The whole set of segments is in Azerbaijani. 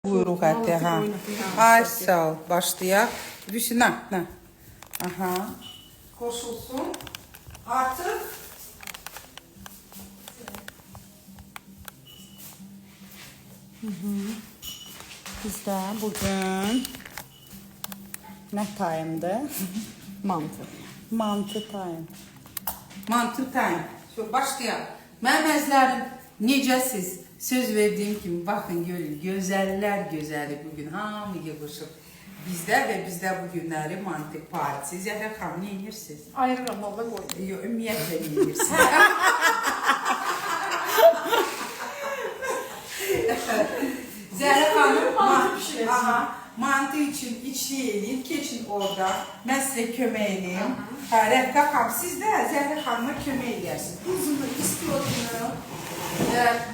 Buyruq əti, ha. Ay, sağ ol. Başlayaq. Vüsünə, nə? Aha. Qoşulsun. Artıq Bizdə bugün nə tayımdır? Mantı. Mantı tayım. mantı time. Başlayaq. Mənim əzlərim, necəsiz? Söz verdiyim kimi, baxın, görün, gözəllər gözəli bugün hamı yığışıb. Bizdə və bizdə bu günləri mantık partisi. Zəhra xanım, ne edirsiniz? Ayırıram, valla qoydum. Yox, ümumiyyətlə ne edirsiniz? Zəhra xanım, mantı üçün içli eləyib, keçin orada. Mən sizə kömək eləyim. Rəbqa xanım, siz də Zəhra xanıma kömək eləyərsiniz. Buzunu, istiyorunu.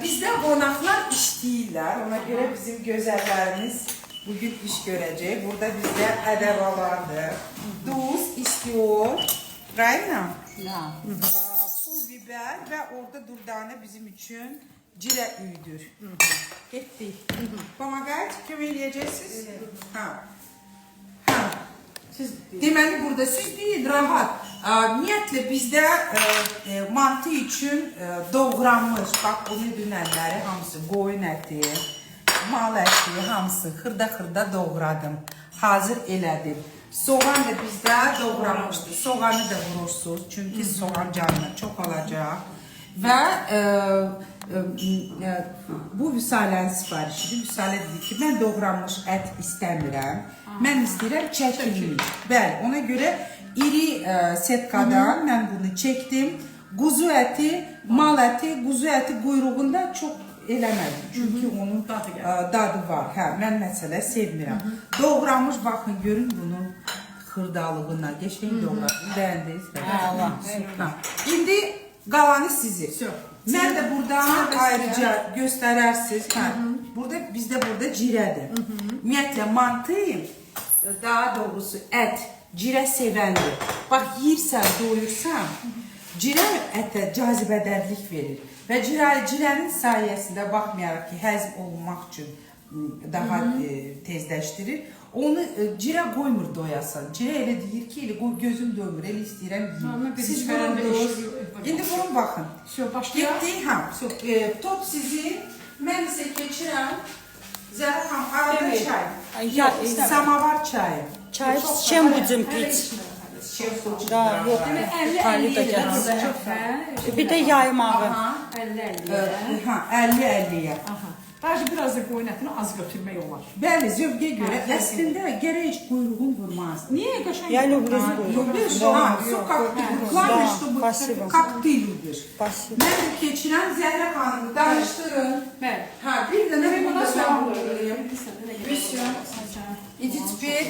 Bizdə qonaqlar işləyirlər. Ona görə bizim gözəllərimiz bugün iş görəcək. Burada bizdə ədəba vardır. Duz istiyor. Правильно? Da. Pul biber və orada durdane bizim üçün cirə üydür. Getdik. Pomagayt, kömək eləyəcəksiniz? Ha. Deməli, burada siz deyin, rahat. Ümumiyyətlə, bizdə mantı üçün doğranmış, bax, bunu dünərləri hamısı, qoyun əti, mal əti, hamısı xırda-xırda doğradım. Hazır elədim. Soğan da bizdə doğranmışdır. Soğanı da vurursunuz, çünki soğan canına çox alacaq. Və bu Vüsalənin sifarişidir. Vüsalə dedi ki, mən doğranmış ət istəmirəm. Mən istəyirəm çəkilmiş. Bəli, ona görə iri setkadan mən bunu çəkdim. Quzu əti, mal əti, quzu əti quyruğunda çox eləmədim. Çünki onun dadı var. Hə, mən məsələ sevmirəm. Doğranmış, baxın, görün bunun xırdalığına. Geçmeyin doğradım. Bəyəndiniz. İndi qalanı sizin. Mən də buradan ayrıca göstərərsiniz. Bizdə burada cirədir. Ümumiyyətlə, mantı, daha doğrusu ət, cirə sevəndir. Bax, yiyirsən, doyursan, cirə ətə cazibədərlik verir. Və cirənin sayəsində baxmayaraq ki, həzm olunmaq üçün daha tezləşdirir. Onu cirə qoymur doyasan. Cirə elə deyir ki, gözüm doymur, elə istəyirəm yiyim. Siz vurundunuz. İndi vurun baxın. Getdik, top sizin. Mən isə keçirəm. Zəhra xanım, arada çay. Samavar çayı. Çay чем будем pить? Da, yox. Ali da gəlsin. Bir də yaymağı. 50-50'ye. Bence biraz da koyun etini az götürmək olar. Bəli, zövqə görə. Əslində, gərək heç quyruğun vurmaz. Niye kaşan? Я люблю с курицей. Любишь? Все как ты. Главное, чтобы спасибо. как ты любишь. Спасибо. Mən keçirəm Zəhra xanımı danışdırın. Bəli. Bir dənə mən burada danışdırayım. Иди теперь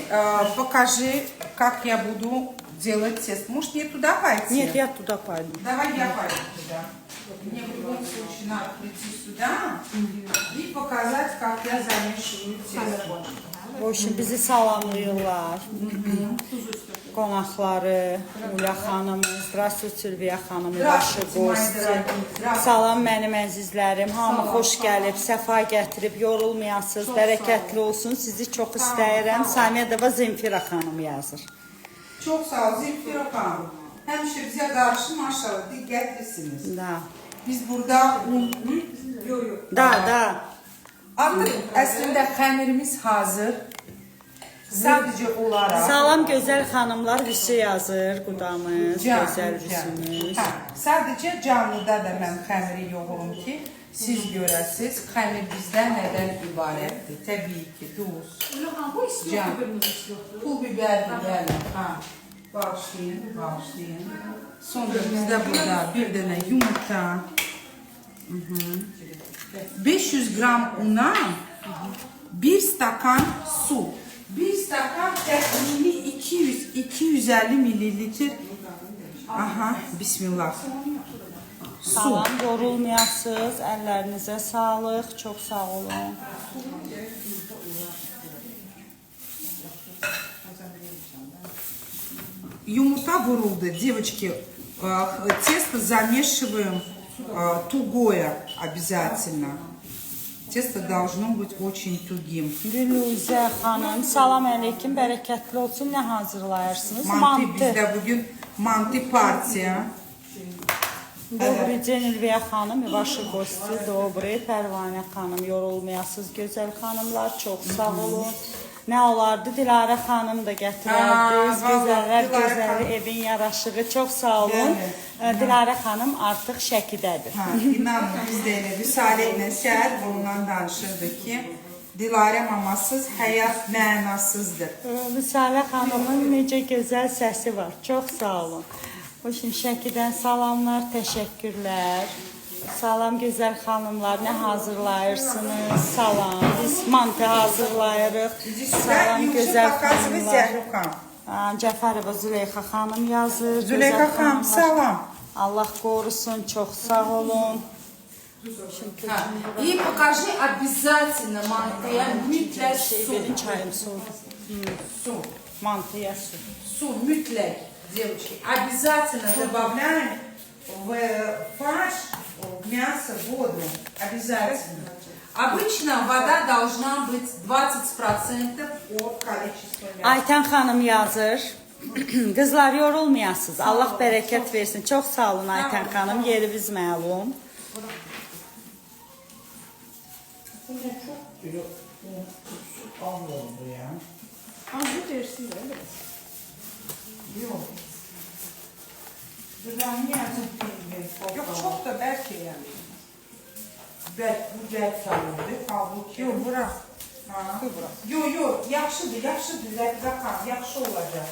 покажи, как я буду делать тесто. Может, мне туда пойти? Нет, я туда пойду. Давай я пойду туда. Мне в любом случае надо прийти сюда и показать, как я замешиваю тесто. В общем, bizi salamlayırlar. Qonaqları, Ulya xanımı, Здравствуйте, Sülviyə xanımı, başı qoşdu. Salam mənim əzizlərim, hamı xoş gəlib, səfa gətirib, yorulmayasınız, bərəkətli olsun, sizi çox istəyirəm. Samiyədova Zemfira xanım yazır. Çok sağ ol Zemfira xanım. Həmişə bizə qarşı maşallah diqqətlisiniz. Da. Biz burada Da. Artıq əslində xəmirimiz hazır. Sadəcə olaraq Salam gözəl xanımlar, Vüsü yazır, qudamız, gözəl Vüsümüz. Sadəcə canlıda da mən xəmiri yoğurum ki, siz görəsiniz, xəmir bizdə nədən ibarətdir? Təbii ki, duz, can, pul biberdir, bəli. Bağışlayın. Sonra bizdə burada bir dənə yumurta, 500 gram una, 1 stakan su. 1 stakan təxmini 200-250 millilitr. Aha, bismillah. Salam, yorulmayasınız, əllərinizə sağlıq, çox sağ olun. Yumurta vuruldu, девочки. Тесто замешиваем тугое обязательно. Тесто должно быть очень тугим. Gülüzə xanım, salam əleykum, bərəkətli olsun. Nə hazırlayırsınız? Mantı bizde bugün mantı partiya. Добрый день, Elviyə xanım, vaşı qosti, dobri, Pərvanə xanım, yorulmayasınız, gözəl xanımlar, çox sağ olun. Nə olardı, Dilarə xanım da gətirərdiniz, gözəllər gözəli, evin yaraşığı, çox sağ olun. Dilarə xanım artıq Şəkidədir. İnanın biz de elə Vüsalə ilə şəhər ondan danışırdı ki, Dilarə mamasız həyat mənasızdır. Vüsalə xanımın necə gözəl səsi var, çox sağ olun. Hoşum Şəkidən salamlar, təşəkkürlər. Salam gözəl xanımlar, nə hazırlayırsınız? Salam, biz mantı hazırlayırıq. Salam gözəl xanımlar. Cəfərova Züleyxa xanım yazır. Züleyxa xanım, salam. Allah qorusun, çox sağ olun. И покажи обязательно мантия, mütləq su. Verin çayım soğudu. Su. Mantıya su. Su mütləq, девочки. Обязательно добавляем в фарш, в мясо, воду. Обязательно. Обычно вода должна быть 20% От количества мяса. Aytən xanım yazır. Qızlar yorulmayasınız. Allah bərəkət versin. Çox sağ olun Aytən xanım. Yeriniz məlum. Bu ne çok diyor. Su az oldu ya. Azı dersin öyle. Yok. Güzel niye Yok çok da belki yani. Bu bel salındı. Halbuki yok bırak. Ha. Yok yok yaxşıdır yaxşıdır. Zəqzəqan yaxşı olacaq.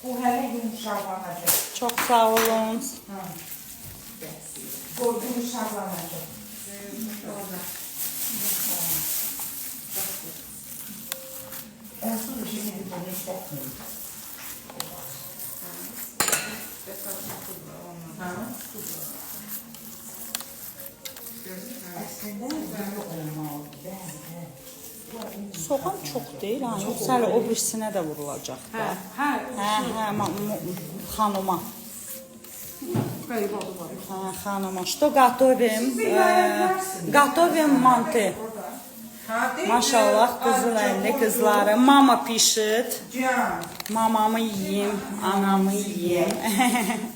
Bu hələ yumuşaqlanacaq. Çox sağ olun. Bu yumuşaqlanacaq. Onsuz bir şey bunu sokmuyor. Aslında böyle olmalı. Soğan çox deyil, ha. Yoxsa hələ o birisinə də vurulacaq da. Xanıma. Qayıbalı var. Xanıma. Что готовим? Готовим manты. Maşallah qızıl əlli qızları. Mama pişir. Can. Mamamı yiyeyim, anamı yiyeyim.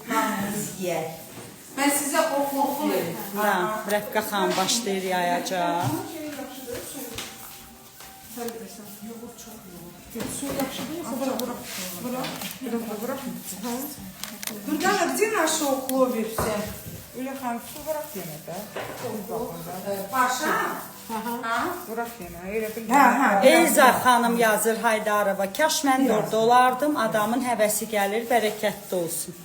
Hamımız yiyək. Ben size oku vereyim. Rəqqə xan başlayır yayacaq. Su yaxşı deyilsə bırak. Bırak. Biraz da bırak. Дургана, где наши уклови все? Ülexan su bırak yine de. Paşa? Bırak yine. Öyle bir Elza xanım yazır Haydarova. Kaş mən də orada olardım, adamın həvəsi gəlir, bərəkətli olsun.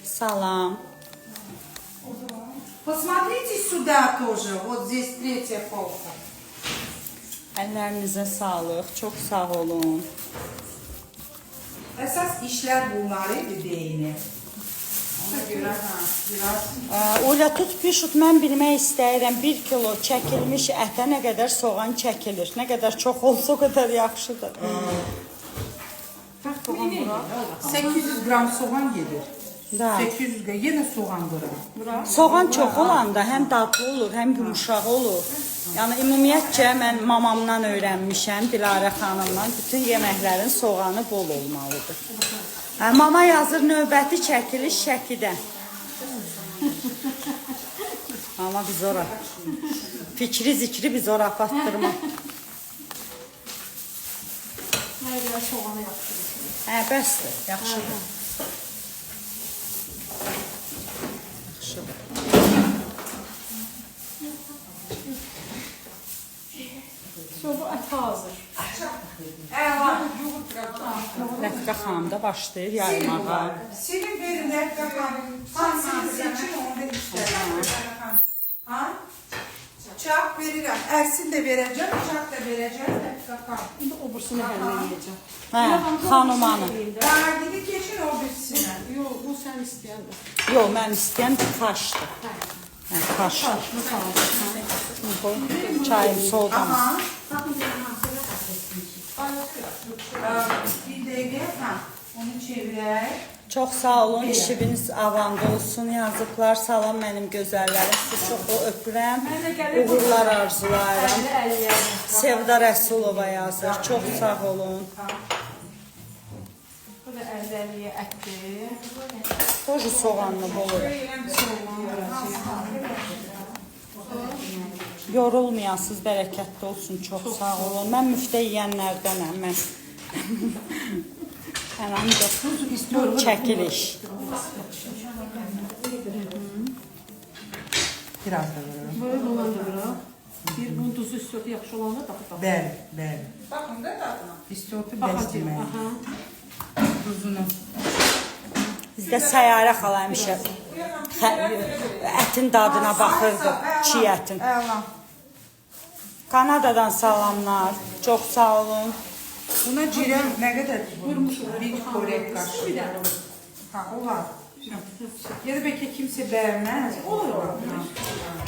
Salam. Посмотрите сюда тоже. Вот здесь третья полка. Əllərinizə sağlıq, çox sağ olun. Əsas işlər bunları deyini. Ona görə biraz Ola tut pişut, mən bilmək istəyirəm 1 kilo çəkilmiş ətə nə qədər soğan çəkilir. Nə qədər çox olsa o qədər yaxşıdır. 800 gram soğan gelir. Da. 800 gram. Yine soğan bırak. Soğan çox olanda həm dadlı olur, həm yumuşaq olur. Yəni ümumiyyətcə mən mamamdan öyrənmişəm, Dilarə xanımdan. Bütün yeməklərin soğanı bol olmalıdır. Mama yazır növbəti çəkiliş Şəkidə. Mama biz ora. Fikri zikri biz ora patdırma. Nə qədər soğanı yaxşı. Bəsdir, yaxşıdır. Yaxşıdır. Sonra ət hazır. Rəfiqə xanım da başlayır yaymağa. Silin verin Rəfiqə xanım. Hansını seçin onda işlər. Ha? Çaq verirəm. Ərsin də verəcəm, çaq da verəcəm Rəfiqə xanım. İndi o birisini həll edəcəm. Hə, xanımanı. Daha gidi keçin o birisinə. Yox, bu sən istəyəndə. Yox, mən istəyən xaşdır. Hə, xaşdır. Çayım soğudamış. Aha. Bir dəqiqə, ha, onu çevirək. Çox sağ olun, işiniz avanda olsun yazıblar. Salam mənim gözəllərim, sizi çox öpürəm. Uğurlar arzulayıram. Sevda Rəsulova yazır, çox sağ olun. Bu da 50-50-yə ətdir. Toju soğanlı olur. Yorulmayasınız, bərəkətli olsun, çox sağ olun. Mən müftə yeyənlərdənəm, mən. Çəkiliş. Biraz da vururum. Böyle dolandırırıq. Bir bunun duzu istiyordu, yaxşı olanı da baxaq. Bəli, bəli. Baxın da dadına. İstiyordu Baxacağım. bəsləmək. Aha. Tuzunu. Bizdə Səyyarə xala həmişə ətin dadına baxırdı, çiğ ətin. Əla. Kanadadan salamlar, çox sağ olun. Buna cirə nə qədər bir korek qaşığı. Ha, olar. Ya da belki kimse beğenmez. Olur.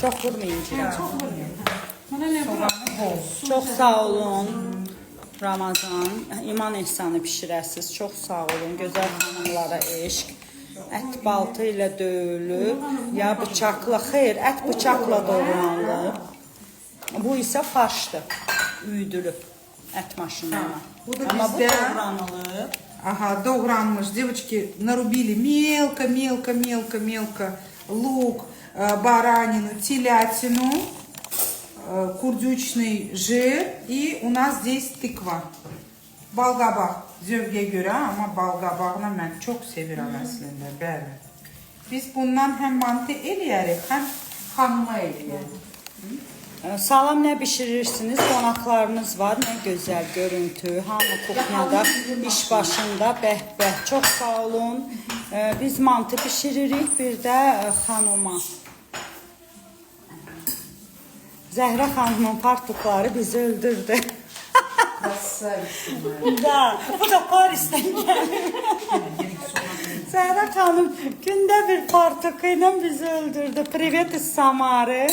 Çox vurmayın cirə. Mənə nə bura? Soğanı bol. Çox sağ olun. Ramazan, iman ehsanı bişirəsiz. Çox sağ olun. Gözəl xanımlara eşq. Ət baltı ilə döyülüb, ya bıçaqla, xeyr, ət bıçaqla doğranılıb. Bu isə farşdır, üydülüb ət maşınına. Bu da Amma bu bizdə- doğranılıb. Ага, doğранmış. Девочки нарубили мелко лук, баранину, телятину, kurdючный jir и у нас здесь tыкva. Balqabaq zövqə görə, amma balqabağını mən çox sevirəm əslində, bəli. Biz bundan həm mantı eləyərik, həm xanma eləyərik. Salam, nə bişirirsiniz? Qonaqlarınız var, nə gözəl görüntü. Hamı kuxnyada, iş başında, bəh-bəh. Çox sağ olun. Biz mantı bişiririk, bir də xanıma. Zəhra xanımın partukları bizi öldürdü. Da, bu da Paris'ten gəlir. Zəhra xanım gündə bir partuku ilə bizi öldürdü. Privet iz Samarı.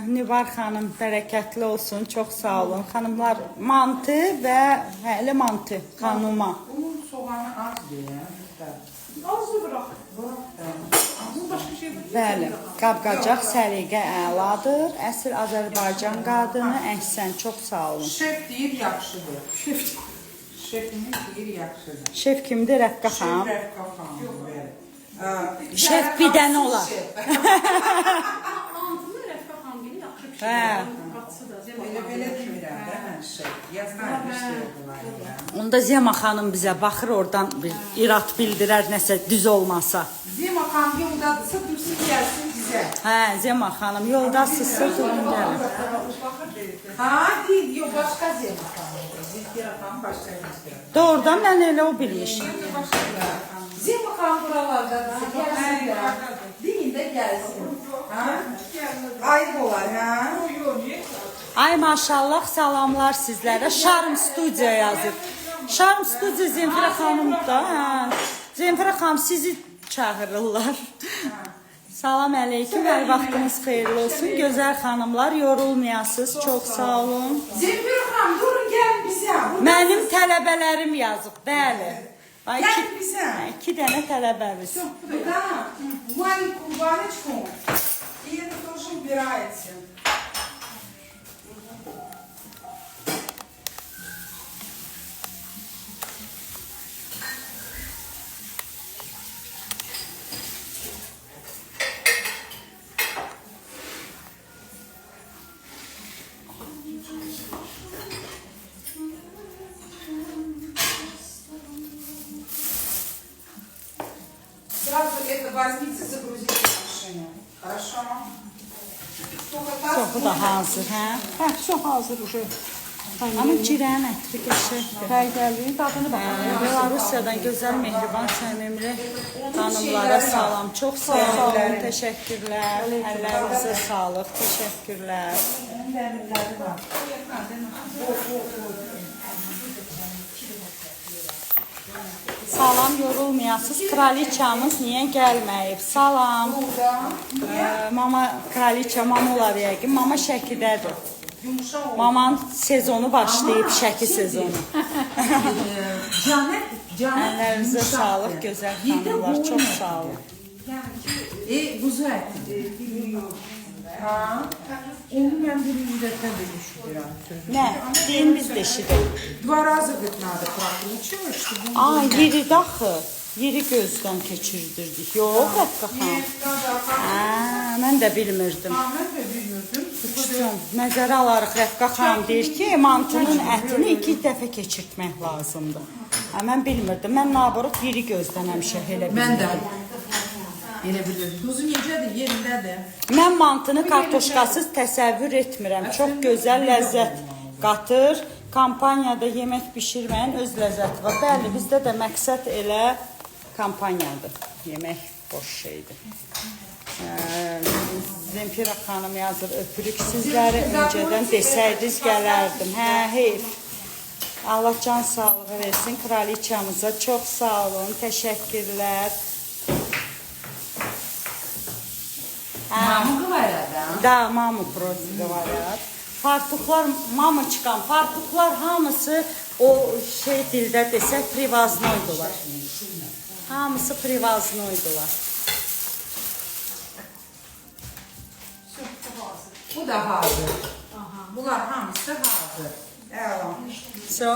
Nübar xanım bərəkətli olsun, çox sağ olun. Xanımlar, mantı və həli mantı, xanıma. Bunun soğanı az deyəm. Azı bırak. Bu başka şey değil. Bəli, qab-qacaq səliqə əladır. Əsl Azərbaycan qadını, əhsən, çox sağ olun. Şef deyir yaxşıdır. Şefimiz deyir yaxşıdır. Şef kimdir? Rəqqə xanım. Şef Rəqqə xanım, bəli. Şef bir dənə olar. Mantını Rəfqa xanım gibi yaxşı bir şey. Hə. Qatısı da. Belə demirəm də mən şef. Yazdan pişirdilər ya. Onda Zema xanım bizə baxır, oradan bir irat bildirər, nəsə düz olmasa. Zema xanım yoldadırsa dursun gəlsin bizə. Hə, Zema xanım, yoldasızsa durun gəlin. Ha, deyil, yox, başqa Zema xanım. Zilfira xanım başqa Zilfira. Doğrudan mən elə o bilmişim. Zema xanım buralardadırsa gəlsin də. Deyin də gəlsin. Ha? Ayıb olar, ha? Ay maşallah, salamlar sizlərə. Şarm Studiya yazır. Şarm Studiya Zemfira xanım da. Hə. Zemfira xanım sizi çağırırlar. Salam əleyküm, hər vaxtınız xeyirli olsun. Gözəl xanımlar, yorulmayasınız. Çox sağ olun. Zilfira xanım, durun gəlin bizə. Mənim tələbələrim yazıb, bəli. Ay, Gəl bizə. 2 dənə tələbəmiz. Да, маленькую баночку, и это тоже убираете. Сразу это возьмите, загрузите в машину. Хорошо? Çoxu da hazır, hə? Hə, çox hazır uşu. Amma cirənin ətri qəşəngdir. Fəydəli, dadını baxın. Belarusiyadan gözəl, mehriban, səmimi xanımlara salam. Çox sağ olun, təşəkkürlər. Əllərinizə sağlıq, təşəkkürlər. Salam, yorulmayasınız. Kraliçamız niyə gəlməyib? Salam. Mama, kraliça, mama olar yəqin. Mama Şəkidədir. yumuşaq oldu. Maman sezonu başlayıb, şəki sezonu. Canət Əllərinizə yumuşaqdır. sağlıq, gözəl Bir də xanımlar, qoyun çox əti. sağ olun. Quzu ətidir. Ha? Onu mən bir müddətdə bölüşdürəm. Nə? Deyin biz də eşidək. Два раза говорит, надо прокручивать, чтобы он Ay, был yeri daxı. Yeri gözdən keçirdirdik. Yox, Rəfqa xanım. Нет, надо. Mən də bilmirdim. Ha, mən də bilmirdim. Uçdum. Nəzərə alarıq, Rəfqa xanım deyir ki, mantının ətini 2 dəfə keçirtmək lazımdır. Mən bilmirdim. Mən nabarot yeri gözdən həmişə elə bilmirdim. Mən də elə bilirdim. Quzu necədir? Yerindədir. Mən mantını kartoşkasız təsəvvür etmirəm. Çox gözəl ləzzət qatır. Kampaniyada yemək bişirməyin öz ləzzəti var. Bəli, bizdə də məqsəd elə kampanyadır. Yemək boş şeydir. Zemfira xanım yazır, öpürük sizləri. Öncədən desəydiniz gələrdim. Hə, heyf. Allah can sağlığı versin kraliçamıza. Çox sağ olun, təşəkkürlər. Mamı говорят, да? Да, маму просто говорят. Fartuklar, mamaçkan, fartuklar hamısı o şey dildə desək privaznoydular. Hamısı privaznoydular. Bu da hazır. Bunlar hamısı hazır. Əla. So.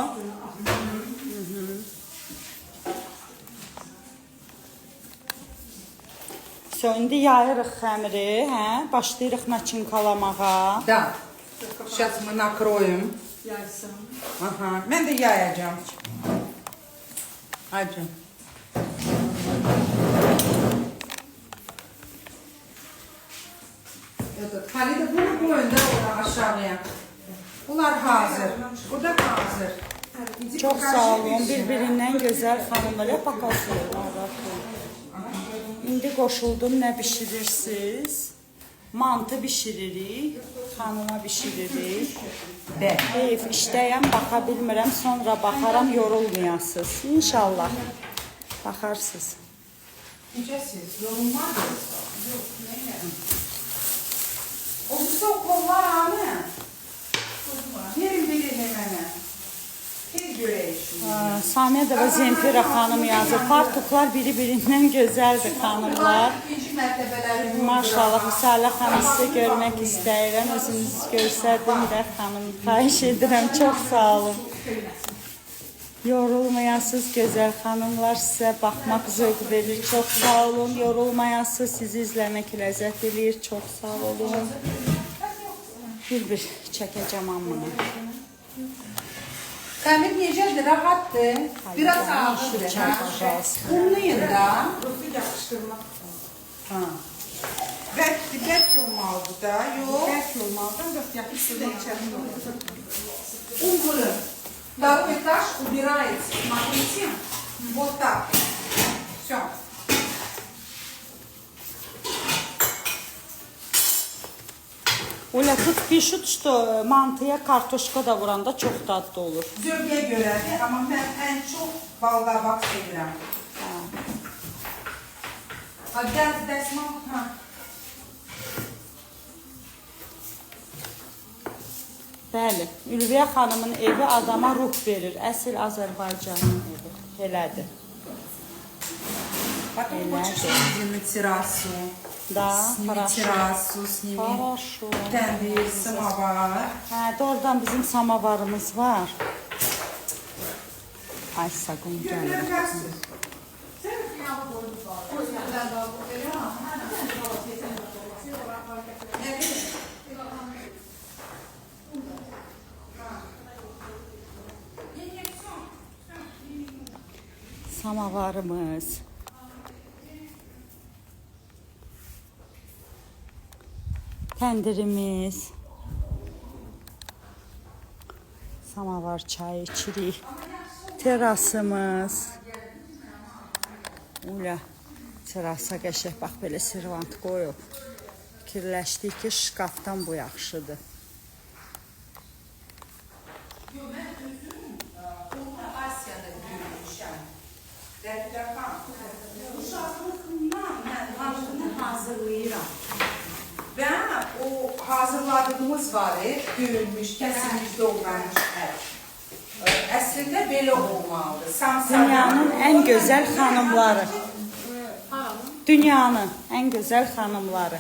So, indi yayırıq xəmiri, hə? Başlayırıq naçinkalamağa. Да. Сейчас мы накроем. Ага. Mən də yayacağım. Hadi. Halide bunu koyun da aşağıya. Bunlar hazır. Bu da hazır. Çox sağ olun, bir-birindən gözəl xanımlara bakasınlar. İndi qoşuldum, nə bişirirsiniz? Mantı bişiririk, xanıma bişiririk. Heyf, işləyəm, baxa bilmirəm, sonra baxaram, yorulmayasınız. İnşallah. Baxarsınız. Necəsiz? Yorulmadınız? Yox, neylə? O bizdə kollar anı. Verin birini mənə. Tez görəyik şimdi. Samiyyə və Zemfira xanım yazır. Fartuklar biri-birindən gözəldir xanımlar. İkinci mərtəbələri Maşallah, Müsalə xanım sizə görmək istəyirəm. Özünüzü görsədim də xanım, xahiş edirəm. Çox sağ olun. Yorulmayasınız gözəl xanımlar, sizə baxmaq zövq verir. Çox sağ olun. Yorulmayasınız, sizi izləmək ləzzət eləyir. Çox sağ olun. Bir çəkəcəm amma. Qəmir necədir? Rahatdır. Biraz ağırdır. Unlayın da. Ha. Bərk olmalıdır da. Yox. Bərk olmalıdır, dört yapışdır da içərim. Un vurun. Второй этаж убирается. Смотрите. Вот так. Все. Öyle tut bir şut, что mantıya kartoşka da vuranda çox dadlı olur. Zövqə görədir, amma mən ən çox balqabaq sevirəm. Ha, dəsmal. Ha. Bəli, Ülviyə xanımın evi adama ruh verir. Əsl Azərbaycanın evi. Elədir. Потом хочешь снимем на террасу. Да, Сними хорошо. террасу, сними Хорошо. təndir, samovar. Hə, doğrudan bizim samavarımız var. Ay saqım gəlir. Görəcəksiniz. Samavarımız. Təndirimiz. Samavar çayı içirik. Terasımız. Ula, terasa qəşəng bax belə servant qoyub. Fikirləşdik ki, şkafdan bu yaxşıdır. Asiyada görmüşəm. Dəqiqən. Uşaqlığımdan mən hamısını hazırlayıram. Və o hazırladığımız var, döyülmüş, kəsilmiş, doğranmış ət. Əslində belə olmalıdır. Dünyanın ən gözəl xanımları. Dünyanın ən gözəl xanımları.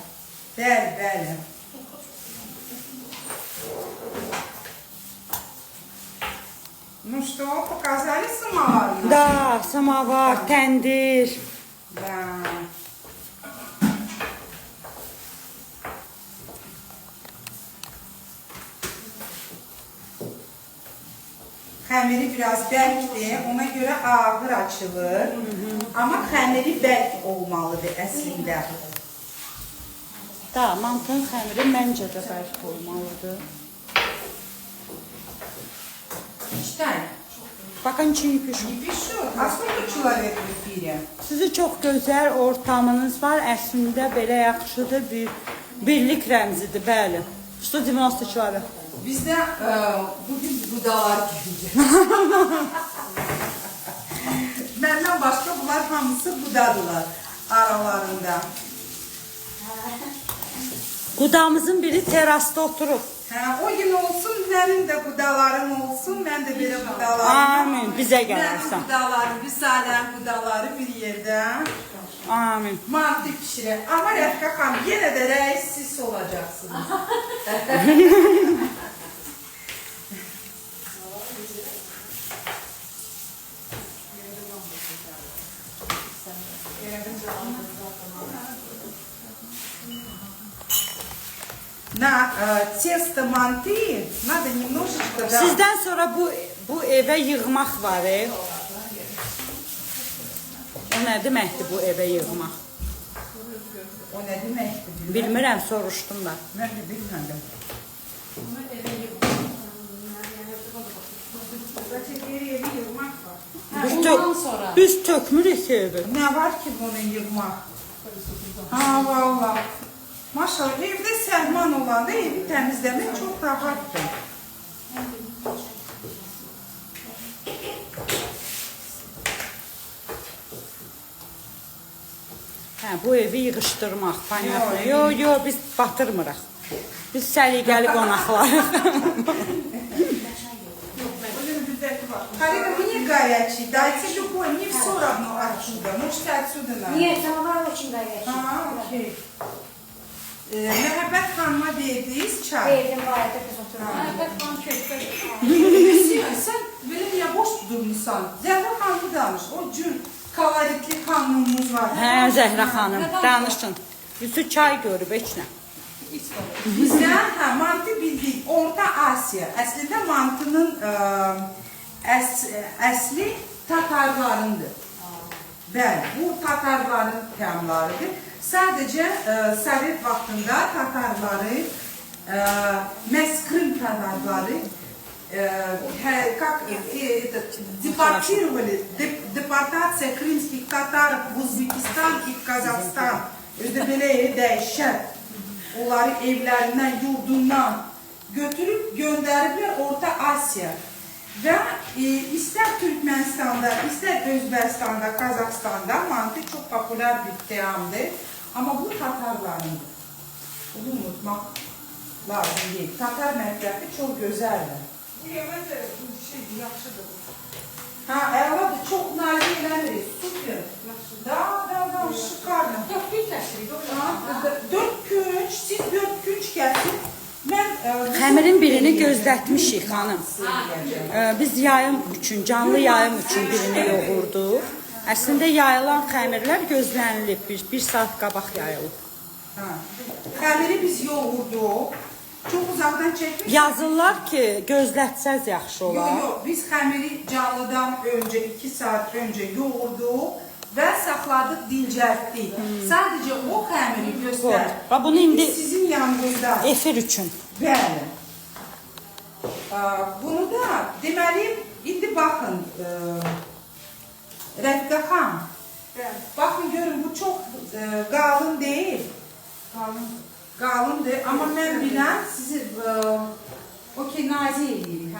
Bəli, bəli. Ну что, показали самовар? Da, samavar, təndir. Да. Xəmiri biraz bərkdir, ona görə ağır açılır. Amma xəmiri bərk olmalıdır əslində. Da, mantının xəmiri məncə də bərk olmalıdır. Читай. Bakın çiğ pişir. Не пишу. А сколько человек в эфире? Sizi çox gözəl ortamınız var. Əslində belə yaxşıdır, bir birlik rəmzidir, bəli. 190 kilo. Bizdə bugün qudalar gelecek. Məndən başqa bunlar hamısı qudadılar aralarında. Qudamızın biri terasda oturub. Hə, o gün olsun, mənim də qudalarım olsun, mən də belə qudalarım. Amin, bizə Mənim gələrsən. qudalarım, Vüsalən qudaları bir yerdə. Amin. Mantı pişirək. Amma Rəfqə xanım, yenə də rəis siz olacaqsınız. На тесто манты надо немножечко... Да. Sizdən sonra bu evə yığmaq var. O nə deməkdir bu evə yığmaq? O nə deməkdir? Bilmirəm, soruşdum da. Mən də bilmədim. Biz tökmürük evi. Ne var ki bunu yığmaq? Ha valla. Maşallah evdə sərman olanda evi təmizləmək çox rahatdır. Hə, bu evi yığışdırmaq, paniyatla. Yo, biz batırmırıq. Biz səliqəli qonaqlarıq. Карина, мне горячий, дайте любой, мне все равно отсюда. Можете отсюда надо. Нет, самовар очень горячий. Okey. Məhəbbət xanıma verdiniz çay. Verdim var, kız oturma. Sən belə niyə boş durmuşsan? Zəhra xanımı danış. O cür kaloritli xanımımız var. Hə, Zəhra xanım, danışın. Yüzü çay görüb, heç nə. Bizdə mantı bildik, Orta Asiya. Əslində mantının əsli Tatarlarındır. Bəli, bu Tatarların təmlarıdır. Sadəcə Sovet vaxtında Tatarları, məhz Krım Tatarları депортация крымских татаров в Uzbekistan и в Казахstan özdə belə dəyişən onları evlərindən, yurdundan götürüb göndəriblər Orta Asiya və istər Türkmənistanda, istər Özbəkistanda, Qazaxstanda mantı çox populyar bir təamdır. Amma bu Tatarlarındır. Bunu unutmaq lazım deyil. Tatar mətbəxi çox gözəldir. Bu yemək də yaxşıdır. Ha, əladır, çox nazik eləmirik. Super. Da, şikarlı. 4 künç, siz 4 künç gəlsin. Xəmirin birini gözlətmişik, xanım. Biz yayım üçün, canlı yayım üçün birini yoğurduq. Əslində yayılan xəmirlər gözlənilib, bir saat qabaq yayılıb. Xəmiri biz yoğurduq. Çox uzaqdan çəkmişik. Yazırlar ki, gözlətsəz yaxşı olar. Yox, biz xəmiri canlıdan öncə, 2 saat öncə yoğurduq və saxladıq, dincəltdik. Sadəcə o xəmiri göstər. Bunu indi sizin yanınızda. Efir üçün. Bəli. Bunu da deməli, indi baxın, Rəfqə xan. Baxın, görün, bu çox qalın deyil. Qalındır, amma mən bilən sizi okey, nazik edirik.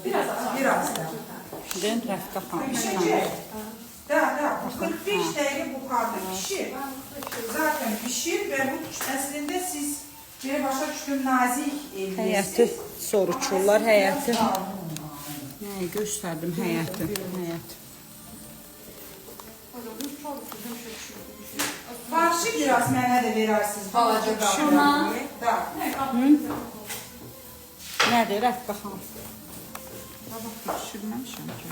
Biraz da. Deyən Rəfqə xan. Pişəcək. Da, 45 dəqiqə buxarda pişir. Zaten pişir və bu əslində siz Bir başa düşdüm nazik Həyəti evlisiz. soruçurlar, həyəti. Nə göstərdim həyəti, həyət. Farşı biraz mənə də verərsiniz. Balaca Şuna. Da. Nədir, Rəqqə xanım? Düşürməmişəm ki.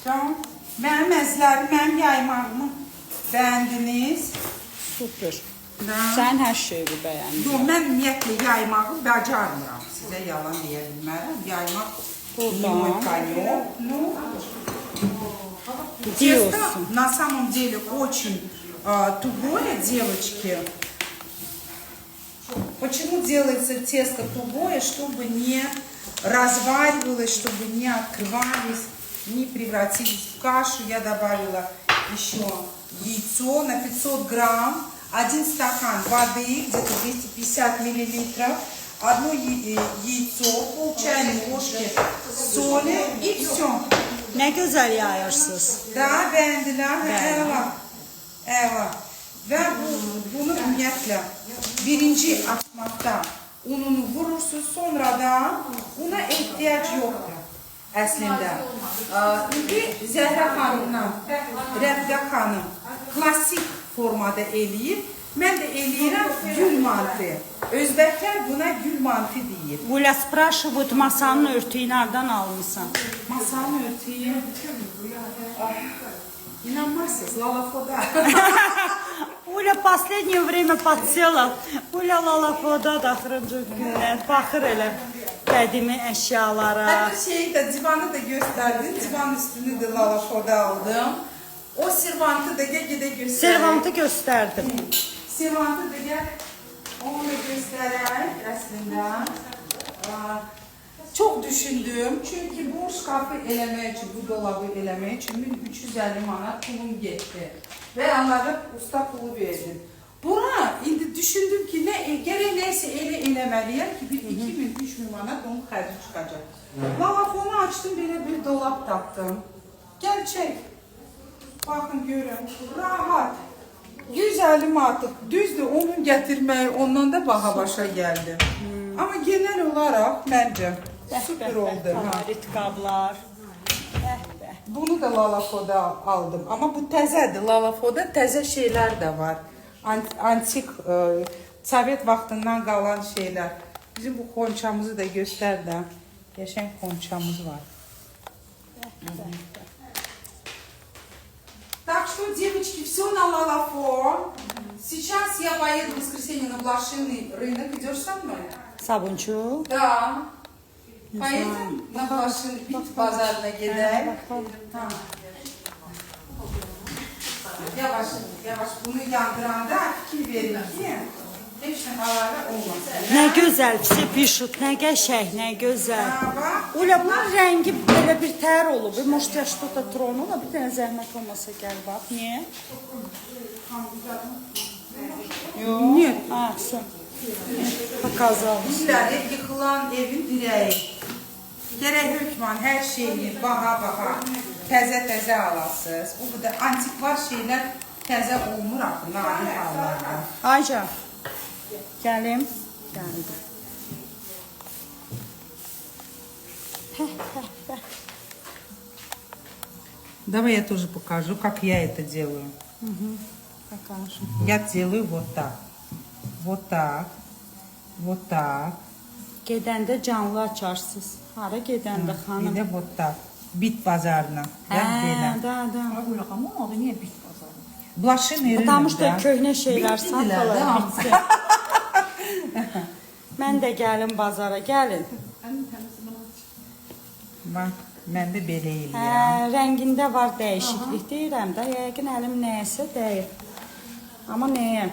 Tamam. Mənim əzlərim, mənim yaymağımı bəyəndiniz. Super. Da. Sən hər şeyi bəyəndin. Yox, mən ümumiyyətlə yaymağı bacarmıram. Sizə yalan deyə bilmərəm. Yaymaq Buradan. Ну, тесто Diyorsun. на самом деле очень тугое, девочки. Почему делается тесто тугое? Чтобы не разваривалось, чтобы не открывались, не превратились в кашу. Я добавила еще яйцо на 500 грамм, 1 стакан воды, где-то 250 миллилитров, одно яйцо, пол чайной ложки соли и все. Nə gözəl yayırsınız. Daha beğendiler ve eyvallah. Eyvallah. Ve bunu ümumiyyətlə birinci atmakta ununu vurursunuz, sonra da una ihtiyaç yoktur əslində. İndi Zəhra xanımla Rəbqə xanım klasik formada eləyir. Mən də eləyirəm gül mantı. Özbəklər buna gül mantı deyir. Uля спрашивают, masanın örtüyü nereden almışsan? Masanın örtüyü. İnanmazsınız, Lalafoda. Uля в последнее время подсела. Uля Lalafoda da axırıncı günlər baxır elə qədimi əşyalara. Hətta şeyi də, divanı da göstərdim. Divan üstünü də Lalafoda aldım. O servantı da gedə göstərdim. Servantı göstərdim. Servantı da gəl, onu da göstərək əslində. Çok düşündüm. Çünkü bu şkafı eləmək üçün, bu dolabı eləmək üçün 1350 manat pulum getdi. Və onlara usta pulu verdim. Buna indi düşündüm ki, gərək nəysə eləməliyəm ki, bir 2000-3000 manat onun xərci çıxacaq. Lavafonu açdım, belə bir dolab tapdım. Gəl çək. Bakın görün, rahat. 150 manat, düzdür, onun gətirməyi ondan da baha başa gəldi. Amma genel olaraq məncə süper oldu. Favorit qablar. Bunu da Lalafoda aldım. Ama bu təzədir. Lalafoda təzə şeylər də var. Antik, Sovet vaxtından qalan şeylər. Bizim bu xonçamızı da göstər də. Yaşayan xonçamız var. Так что, девочки, все на Лалафо. Сейчас я поеду в воскресенье на блошиный рынок. Идешь со мной? Sabunçu. Да. Поедем на блошиный бит базарına gidelim. Tamam. Yavaş, yavaş bunu yandıranda fikir verin ki hepsinin alara olmasın. Nə gözəl pisi pişut, nə qəşəng, nə gözəl. Uля bunun rəngi belə bir tər olub. Может, я что-то тронула, bir dənə zəhmət olmasa gəl bax. Niyə? Нет. Ha, все. Показалось. Bizler hep yıkılan evin direği. Gerek hükman her şeyi baha təzə alasınız. Bu da antikvar şeyler təzə olmur axı nadir hallarda. Ayca. Gəlim. Gəldim. Давай я тоже покажу, как я это делаю. Покажем. Я делаю вот так. Вот так. Вот так. Gedəndə canlı açarsınız. Hara gedəndə Bir xanım? de вот так. Bit pazarına. Hə, Ben da. Ama adı niye bit pazarı? Bulaşın Потому что ürünümdə. köhnə şeylər Bitdilər də satılır. Mən də gəlim bazara, gəlin. Bax, mən də belə Hə, eləyirəm. rəngində var dəyişiklik deyirəm də, yəqin əlim nəyəsə dəyir. Amma nəyə?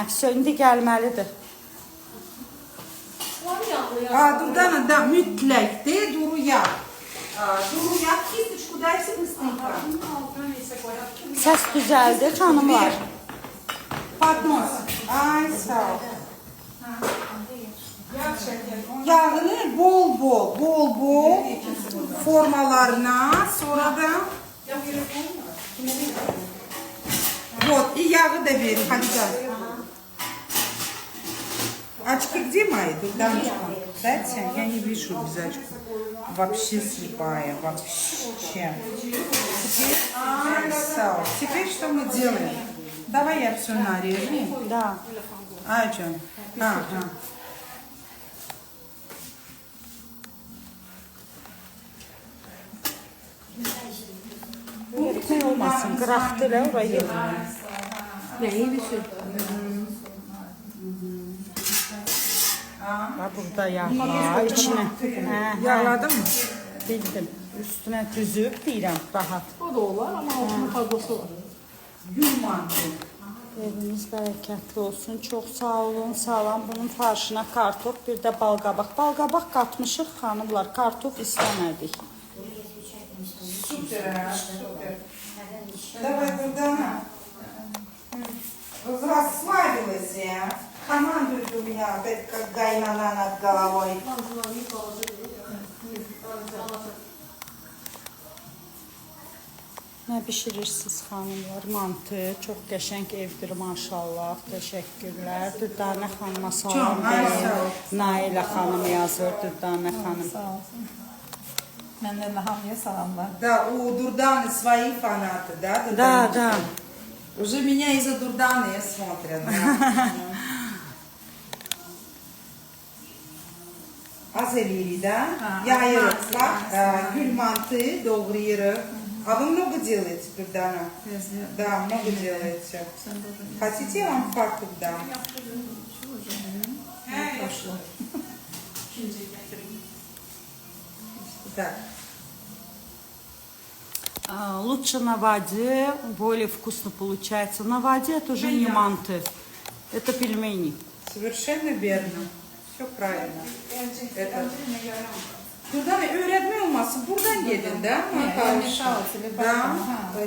söndü gəlməlidir. Durdana da mütləq de duruya. Duruya kistочку дайте быстренько. Səs düzəldi xanımlar. Patmos. Ay sağ ol. Yağını bol formalarına, sonra da вот, и yağı da verin, hadi gel. Очки где мои? Дамочка, дайте, я не вижу без очков. Вообще слепая, вообще. Теперь, теперь что мы делаем? Давай я все нарежу. Да. Aycan. Aha. Ne olmasın, qıraqdı elə oraya. Neyi düşün? Burada yağlar, içinə. Yağladın mı? Bildim. Üstünə düzüb deyirəm, rahat. O da olar ama altının fazlası var. Gül mantı. Eviniz bərəkətli olsun. Çox sağ olun. Salam. Bunun farşına kartof, bir də balqabaq. Balqabaq qatmışıq xanımlar. Kartof istəmədik. Супер, супер. Давай туда. Расслабилась я. Командует у меня опять как гайнана над головой. Nə bişirirsiniz xanımlar? Mantı. Çox qəşəng evdir maşallah. Təşəkkürlər. Dürdanə xanıma salam deyin. Nailə xanım yazır. Dürdanə xanım. Sağ olsun. Məndən də hamıya salamlar. Да, у Дурданы свои фанаты, да? Да. Уже меня из-за Дурданы смотрят. Az eləyiri də, yayırıq, bax, gül mantı doğrayırıq. А вы много делаете, Дурдана? Да, много делаете. Хотите, я вам фартук дам? Так. Лучше на воде, более вкусно получается. На воде это уже не манты, это пельмени. Совершенно верно. Все правильно. Это... Durdana öğretmen olması buradan gelin de. Da.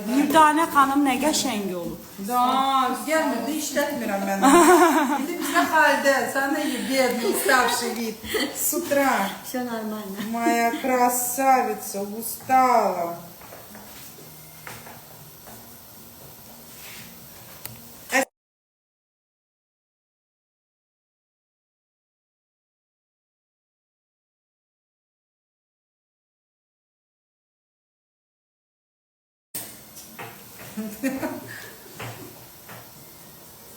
Dürdanə xanım nə qəşəng olub. Da, gelmedi, işletmiyorum ben. Şimdi bizde halde, sana iyi бедный, уставший вид. С утра. Все нормально. Моя красавица, устала.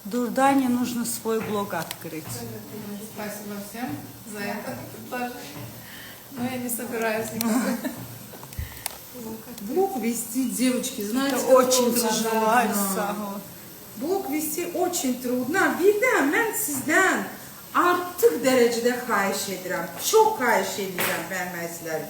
Дурдане нужно свой блог открыть. Спасибо всем за это тоже. Но я не собираюсь никакой. Блог вести, девочки, знаете, Это как очень трудно. тяжело. Aysa. Blog vesti очень trudno. Birdən mən sizdən artıq dərəcədə xahiş edirəm. Çox xahiş edirəm bəyənməyizləri.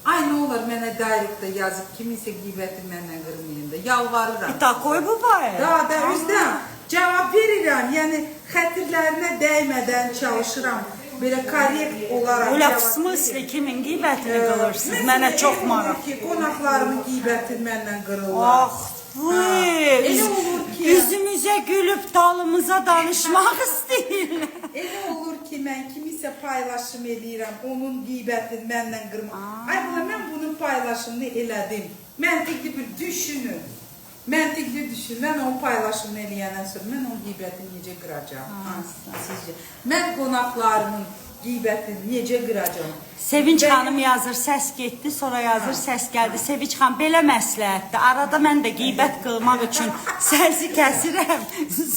Ay nə olar mənə direktdə yazıb kiminsə qiybəti məndən qırmayın da. Yalvarıram. И такой bывает. Da, özdən cavab verirəm. Yəni xətirlərinə dəymədən çalışıram. Belə korrekt olaraq Öyle cavab в smysli kimin qeybətini verirəm. qılırsınız? Mənə çox maraq. Ki, qonaqlarımın qiybəti məndən qırırlar. Ah, Elə olur ki, yüzümüzə gülüb dalımıza danışmaq istəyirlər. elə olur ki, mən kimisə paylaşım edirəm, onun qeybətini məndən qırmaq. Ay bala, mən bunun paylaşımını elədim. Məntiqli bir düşünün. Məntiqli düşün. Mən onun paylaşımını eləyəndən sonra mən onun qeybətini necə qıracağam? Sizcə? Mən qonaqlarımın qeybətini necə qıracağam? Sevinç xanım yazır, səs getdi, sonra yazır, səs gəldi. Sevinç xanım, belə məsləhətdir. Arada mən də qeybət qılmaq üçün səsi kəsirəm,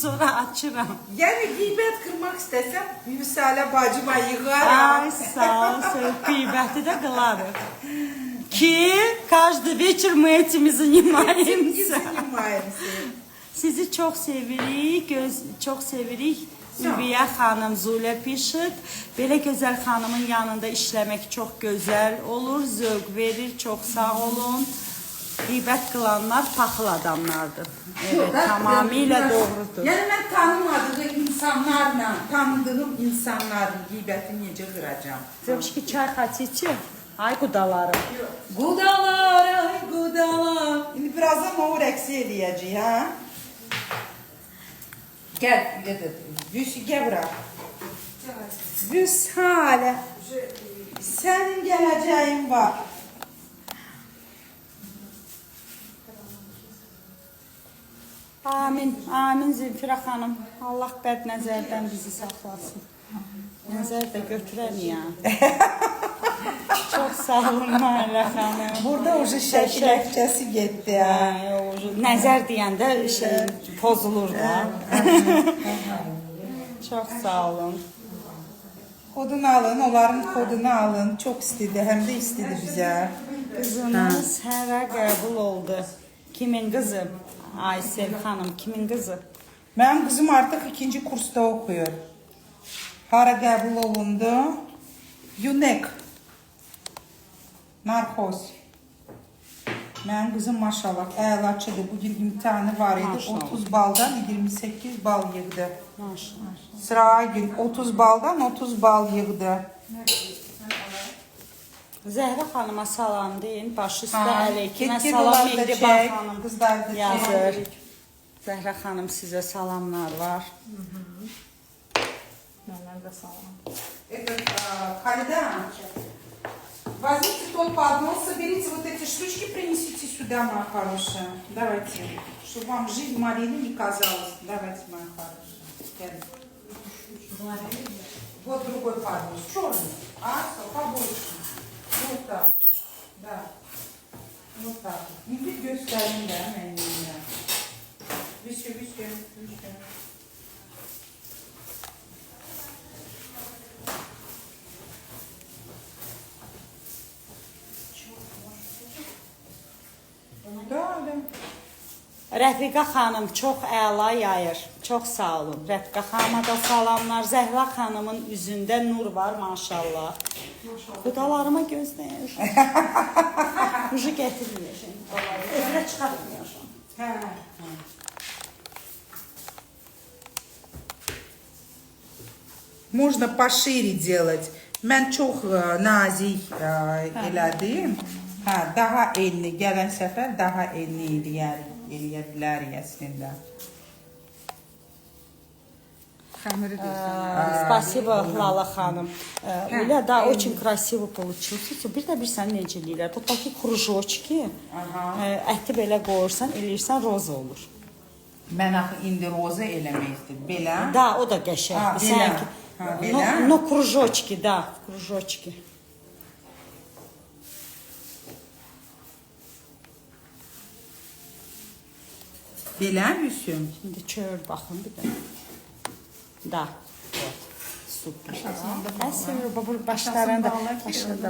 sonra açıram. Yəni qeybət qırmaq istəsəm, Müsalə bacıma yığaram. Ay, sağ ol, qeybəti də qılarıq. Ki, каждый вечер мы этим и занимаемся. Sizi çox sevirik, çox sevirik. Ülviyə xanım Zulə pişit. Belə gözəl xanımın yanında işləmək çox gözəl olur, zövq verir, çox sağ olun. Qeybət qılanlar paxıl adamlardır. Evet, tamamilə doğrudur. Yəni mən tanıdığım insanların qeybətini necə qıracağam? Девочки, çay хотите? Ay qudalarım. Qudalar, ay qudalar. İndi birazdan o rəqsi eləyəcək, ha? Gəl, gəl bura. Vüsale, sənin gələcəyin var. Amin, amin Zülfira xanım. Allah bəd nəzərdən bizi saxlasın. Nəzər də götürəm ya. Çox sağ olun Nailə xanım. Burada ucu şəkil əkcəsi getdi, ha? Nəzər deyəndə şey pozulur da. Çox sağ olun. Kodunu alın, onların kodunu alın. Çox istedi, həm də istedi bizə. Qızınız hərə qəbul oldu. Kimin qızı? Aysel xanım, kimin qızı? Mənim qızım artıq 2-ci kursda oxuyur. Hara qəbul olundu? UNEK. Narkoz. Mənim qızım maşallah əlaçıdır. Bugün imtihanı var idi. Maşallah. 30 baldan 28 bal yığdı. Maşallah. Sıra gün 30 baldan 30 bal yığdı. Zəhra xanıma salam deyin. Başı üstə Ha, əleykümə get salam onları da Mehriban çək, xanım qızları da yazır. çək. Zəhra xanım sizə salamlar var. Məndən də salam. Халида, возьмите тот поднос, соберите вот эти штучки, принесите сюда, моя хорошая. Давайте, чтобы вам жизнь Марины не казалась. Давайте, моя хорошая. Вот другой поднос, черный, побольше. Вот так, да. Вот так. Не göstereyim de hemen yine. Bir şey. Rəfiqə xanım çox əla yayır. Çox sağ olun. Rəfiqə xanıma da salamlar. Zəhra xanımın üzündə nur var maşallah. Qudalarıma gözləyir. Ucu gətirməyəcəm. Evdə çıxartmayacam. Можно пошире делать. Mən çox nazik elədim. Daha enli, gələn səfər daha enli eləyə bilərik əslində. Xəmiri Спасибо, Lala xanım. Öyle da очень красиво получился. Bir də bilirsən necə eləyirlər. Bu taki krujочки. Əti belə qoyursan, eləyirsən roza olur. Mən axı indi roza eləmək istədim. Belə. Da, o da qəşəngdir. belə. Sən ki, Belə. no кружочки, да, кружочки. Belə Hüsüm. Şimdi çör baxın bir də. Da. Super. Əsr bu başlarında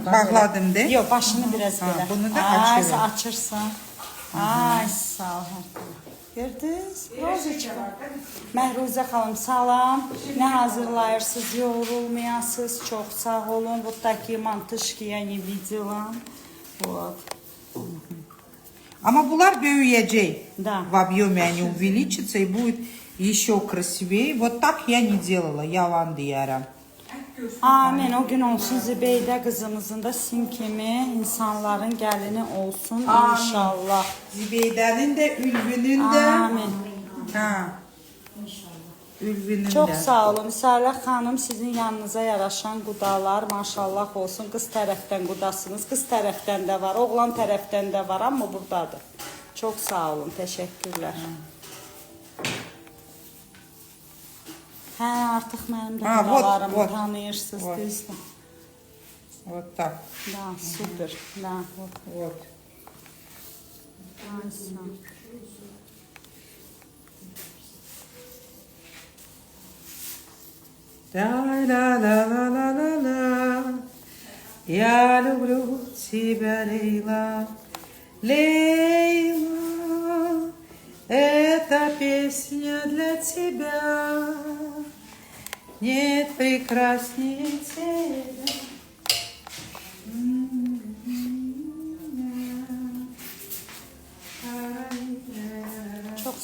Bağladım de. Yox, başını biraz belə. Bunu da Ay, açıyorum. açırsan. Ay, sağ ol. Gördünüz? Rozочка. Məhruzə xanım, salam. Nə hazırlayırsınız? Yorulmayasınız. Çox sağ olun. Вот такие мантышки я не видела. Вот. Amma bunlar böyüyəcək. Да. В объеме они увеличатся и будет еще красивее. Вот так я не делала, yalan deyərəm. Amin. O gün olsun Zibeydə qızımızın da sim kimi insanların gəlini olsun inşallah. Zibeydənin də, Ülvünün də. Amin. Ülvünün Çox də. sağ olun. Sələ xanım sizin yanınıza yaraşan qudalar maşallah olsun. Qız tərəfdən qudasınız. Qız tərəfdən də var, oğlan tərəfdən də var, amma buradadır. Çox sağ olun. Təşəkkürlər. Hə, artıq mənim də qudalarımı вот. tanıyırsınız, Вот. düzdür. Вот так. Da, super. Da, вот. Вот. Ay, sağ ol. Ла-ла-ла-ла-ла-ла. Я люблю тебя, Лейла. Лейла, эта песня для тебя. Нет прекраснее тебя.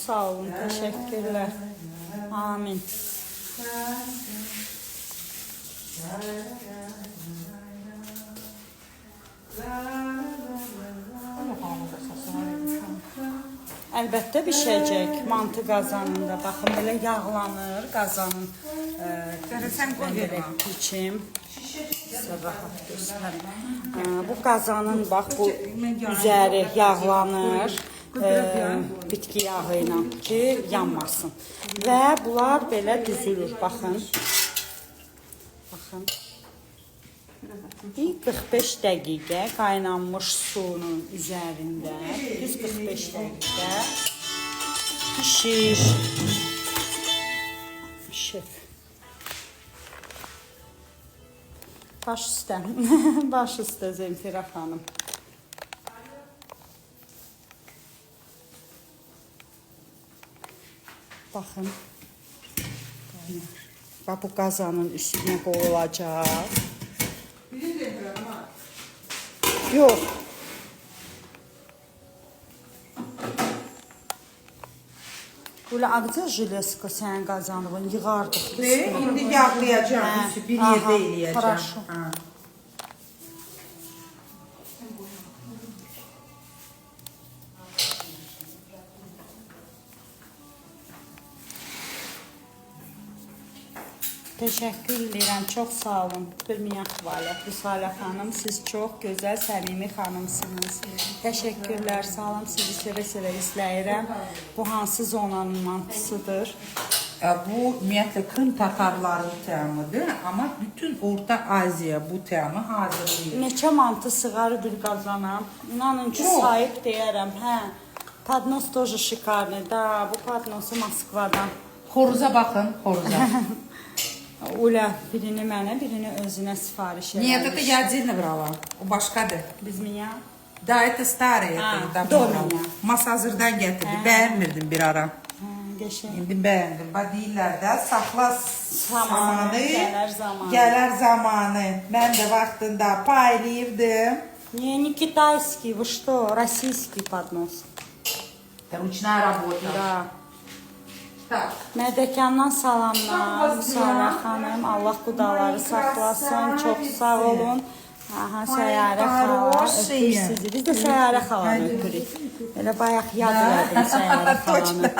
sağ olun. Təşəkkürlər. Amin. Əlbəttə bişəcək mantı qazanında. Baxın, belə yağlanır qazanın. Belə içim. Sizə rahat göstərim. Bu qazanın, bax, bu üzəri yağlanır. Bitki yağı ilə ki, yanmasın. Və bunlar belə düzülür. Baxın. Baxın. 45 dəqiqə qaynanmış suyun üzərində, 145 dəqiqə pişir. Şef. Baş üstə. Baş üstə Zemfira xanım. Baxın. Bax, bu qazanın üstünə qoyulacaq. Yox. Böyle ağca jileska sənin qazandığın yığardıq. İndi yağlayacağım, bir yerdə eləyəcəm. Хорошо. Teşekkür edirəm, çox sağ olun. Bilməyən xvalət, Vüsalə xanım, siz çox gözəl, səmimi xanımsınız. Təşəkkürlər, sağ olun, sizi sevə-sevə izləyirəm. Bu hansı zonanın mantısıdır? Bu ümumiyyətlə Krım tatarların təamıdır, amma bütün Orta Aziya bu təamı hazırlayır. Neçə mantı sığarı bir qazanam. İnanın ki, sahib deyərəm, hə. Padnos тоже şikarlı da, bu padnosu Moskvadan. Xoruza baxın, xoruza. Ola, birini mənə, birini özünə sifariş eləmiş. Нет, это я отдельно брала. O başqadır. Biz miyə? Да, это старый. Это до давно. меня. Masazırdan getirdi. Beğenmirdim bir ara. Qəşəng. İndi beğendim. Bax deyirlər də, saxla zamanı, gələr zamanı. Gələr zamanı. Mən də vaxtında paylayırdım. Не китайский, вы что, российский поднос. Это ручная работа. Да. Так. Mədəkandan salamlar, Müsalə xanım. Allah qudaları saxlasın. Çox sağ olun. Aha, Səyyarə xala öpür sizi. Biz də Səyyarə xalanı öpürük. Elə bayaq yad elədim Səyyarə xalanı.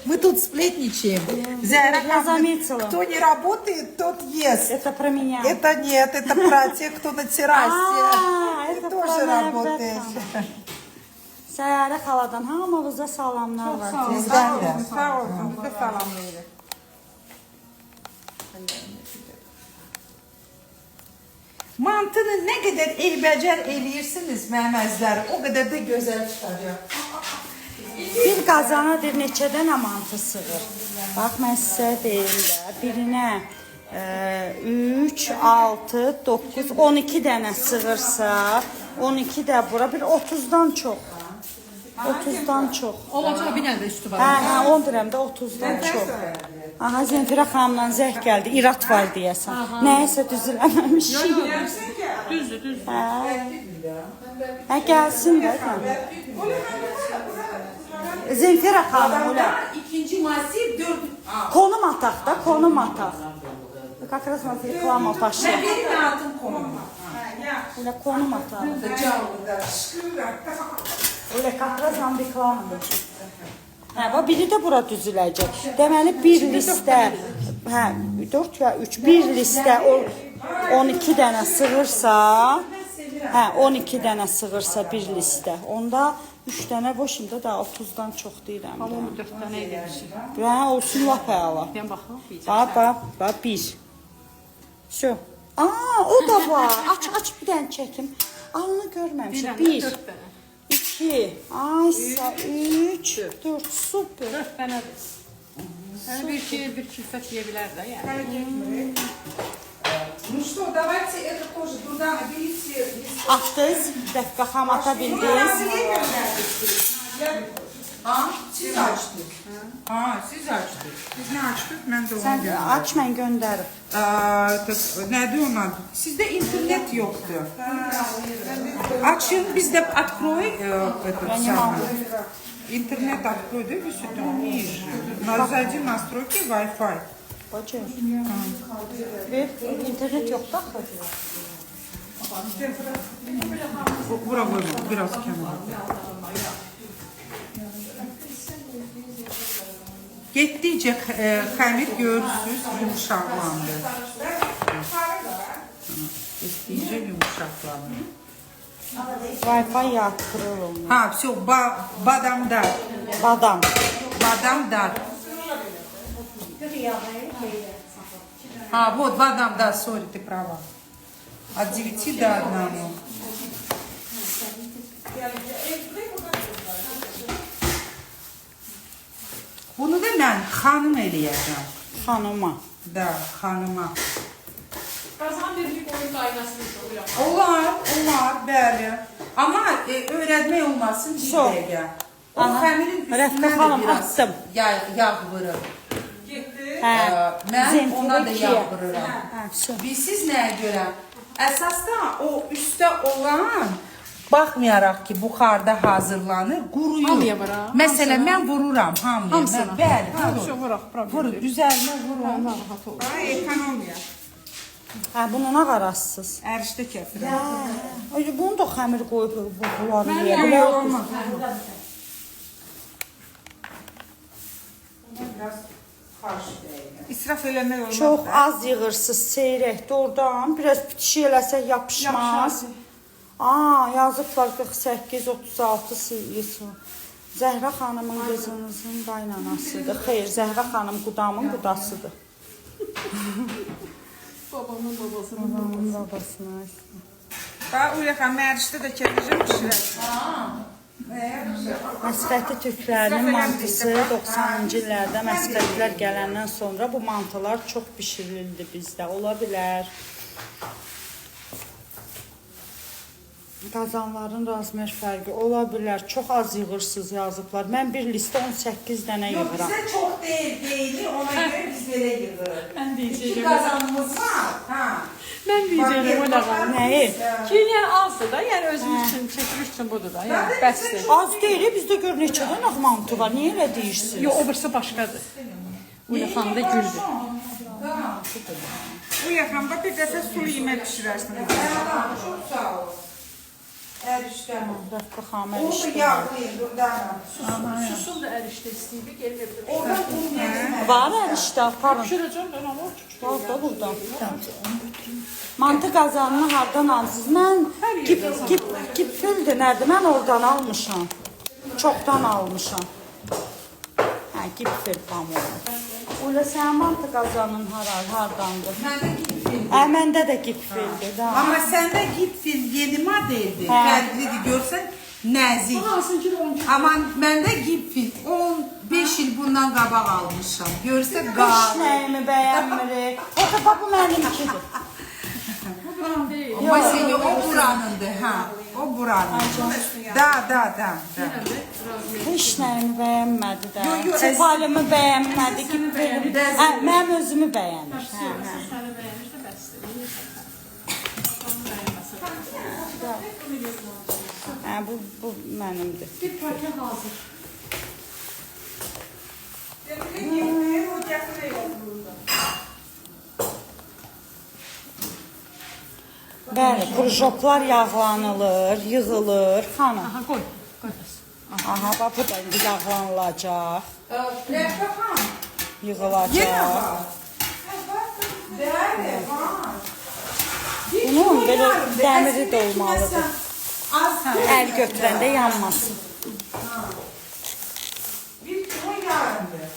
Мы тут сплетничаем. Я заметила. Кто не работает, тот ест. Это про меня. Это нет, это про тех, кто на террасе. Ты это тоже про работаешь. Səyyarə xaladan hamımıza salamlar var. Sizdən də. Sağ olsun, bir də salamlayırıq. Mantını nə qədər eybəcər eləyirsiniz mənim əzizlərim, o qədər də gözəl çıxacaq. Bir qazana bir neçə dənə mantı sığır. Bax, mən sizə deyim də, birinə 3, 6, 9, 12 dənə sığırsa, 12 də bura bir 30-dan çox. 30-dan çox. Olacaq bir dənə də üstü var. Hə, 10 dirəm də 30-dan çox. Aha, Zemfira xanımdan zəng gəldi, İrat var deyəsən. Nəyəsə düzüləməmiş. Düzdür. Hə, gəlsin də. Zemfira xanım, ulə. İkinci masif, dördüncü. Konum ataq da, konum ataq. Как раз нас реклама пошла. Benim altın konuma. Ulə, konum ataq. Ulə, как раз нам reklama. Hə, biri də bura düzüləcək. Deməli, bir listə, hə, 4 və 3, bir listə 12 dənə sığırsa, hə, 12 dənə sığırsa bir listə, onda 3 dənə boşunda da 30-dan çox deyirəm. Amma 4 dənə edirsin. Hə, olsun lap əla. Ben baxaq. Bax, bir. Şu. Aa, o da var. Aç bir dənə çəkim. Alını görməmişim. 1, 2, aysa 3, 4, super. 4 dənədir. Yəni bir külfət yeyə bilər də, yəni. Ну что, давайте это тоже туда наберите. Atdınız, dəqiqə xam ata bildiniz. Ha, siz açtık. Ha, siz açtık. Biz ne açtık? Ben de onu Sən gönderdim. aç, mən göndərim. Nerede onlar? Sizde internet yoktu. Açın, biz de открой этот Я не самый. могу. интернет открой, да, все там видишь. Зайди в настройки Wi-Fi. Bacı. Ver, internet yok da. Bura koyma, biraz kenara. Getdikcə xəmir görürsünüz, yumuşaqlandı. Getdikcə yumuşaqlandı. Wi-Fi yatırır onu. Ha, все, badamdar. Badam. Badamdar. А, вот, badamdar, sorry, ты права. От 9 до 1. Bunu da mən xanım eləyəcəm. Xanıma. Da, xanıma. Qazan birlik oyun qaynasını soruyor. Olar, bəli. Amma öyrətmək olmasın bir Sol. dəqiqə. O Aha. xəmirin Rəfqə üstünə də xanım, biraz attım. yağ vırır. Hə. Mən ona da Zemfiri yağ ikiyə. vırıram. Hə, все. Bilirsiniz nəyə görə? Əsasda o üstdə olan, baxmayaraq ki, buxarda hazırlanır, quruyur. Hamıya vuraq, Məsələn, mən vururam hamıya. Hamısına. Bəli, Vurur, vurur. vuraq, problem Vurur, deyil. üzərinə vurun. Rahat ol. Ekonomiya. Hə, bunu nə qarasız? Ərişdə kefir. Ay, bunu da xəmir qoyub bunları yeyə Yox, bilər. olmaz. Biraz xarş dəyir. İsraf eləmək olmaz. Çox az yığırsız, seyrək doğrudan. Biraz bitişik eləsək yapışmaz. Aa, yazıblar 48-36 sayısı. Zəhra xanımın qızınızın qaynanasıdır. Xeyr, Zəhra xanım qudamın qudasıdır. Babamın babasının Babamın babasına. Bax, Uyaxan, mərişdə də kefircəm pişirək. Məsfəti türklərinin mantısı 90-cı illərdə məsfətlər gələndən sonra bu mantılar çox bişirildi bizdə. Ola bilər. Qazanların razmer fərqi ola bilər. Çox az yığırsız yazıblar. Mən bir listə 18 dənə Yox, yığıram. bizə çox deyil, ona görə biz belə yığırıq. Mən deyəcəyim. İki qazanımız var. Ha. Mən deyəcəyim o lağım. Nəyi? Ki, yəni azdır da, yəni özümüz üçün, çəkiliş üçün budur da, yəni bəsdir. Az deyil, bizdə gör neçə dənə mantı var. Niyə elə deyirsiniz? Yox, o birisi başqadır. Uyaxanda güldür. Uyaxan, bax, bir dəfə sulu yemək pişirərsən. Tamam, çox sağ ol. Erişdən. Rəfqə xanım Onu da erişdi. yağlayın, durdana. Susun da ərişdə istəyib, gəlmir. Oradan bunu yedim. Var erişdə, aparın. Pişirəcəm mən onu. Var da buradan. Mantı qazanını hardan alsınız? Mən gipfildir nədir? Mən oradan almışam. Çoxdan almışam. Hə, gipfil pamuğu. Öyle sən mantı qazanın hardandır? Məndə gipfil. Məndə də gipfildir. Da. Amma səndə gipfil yeni modeldir. Hə. Fərqlidir, görsən nəzik. Amma məndə gipfil 15 il bundan qabaq almışam. Görsən Heç qal. nəyimi bəyənmirik. O da bax, bu mənimkidir. Amma seni o buranındır, ha. O buranın. Da. Heç nəyimi bəyənmədi də. Yo, yo, Çipalımı bəyənmədi, gipfilimi. Hə, mənim özümü bəyənir. Hə, hə. Səni bəyənirsə bəsdir. Hə, bu mənimdir. Bir parça hazır. Bəli, krujoklar yağlanılır, yığılır. Xanım. Aha, qoy. Aha, bax bu da indi yağlanılacaq, Rəfqə xan, yığılacaq. yenə var. Bəli, var. Bunun belə dəmiri də olmalıdır. Az Əl götürəndə yanmasın. bir kilo yarımdır.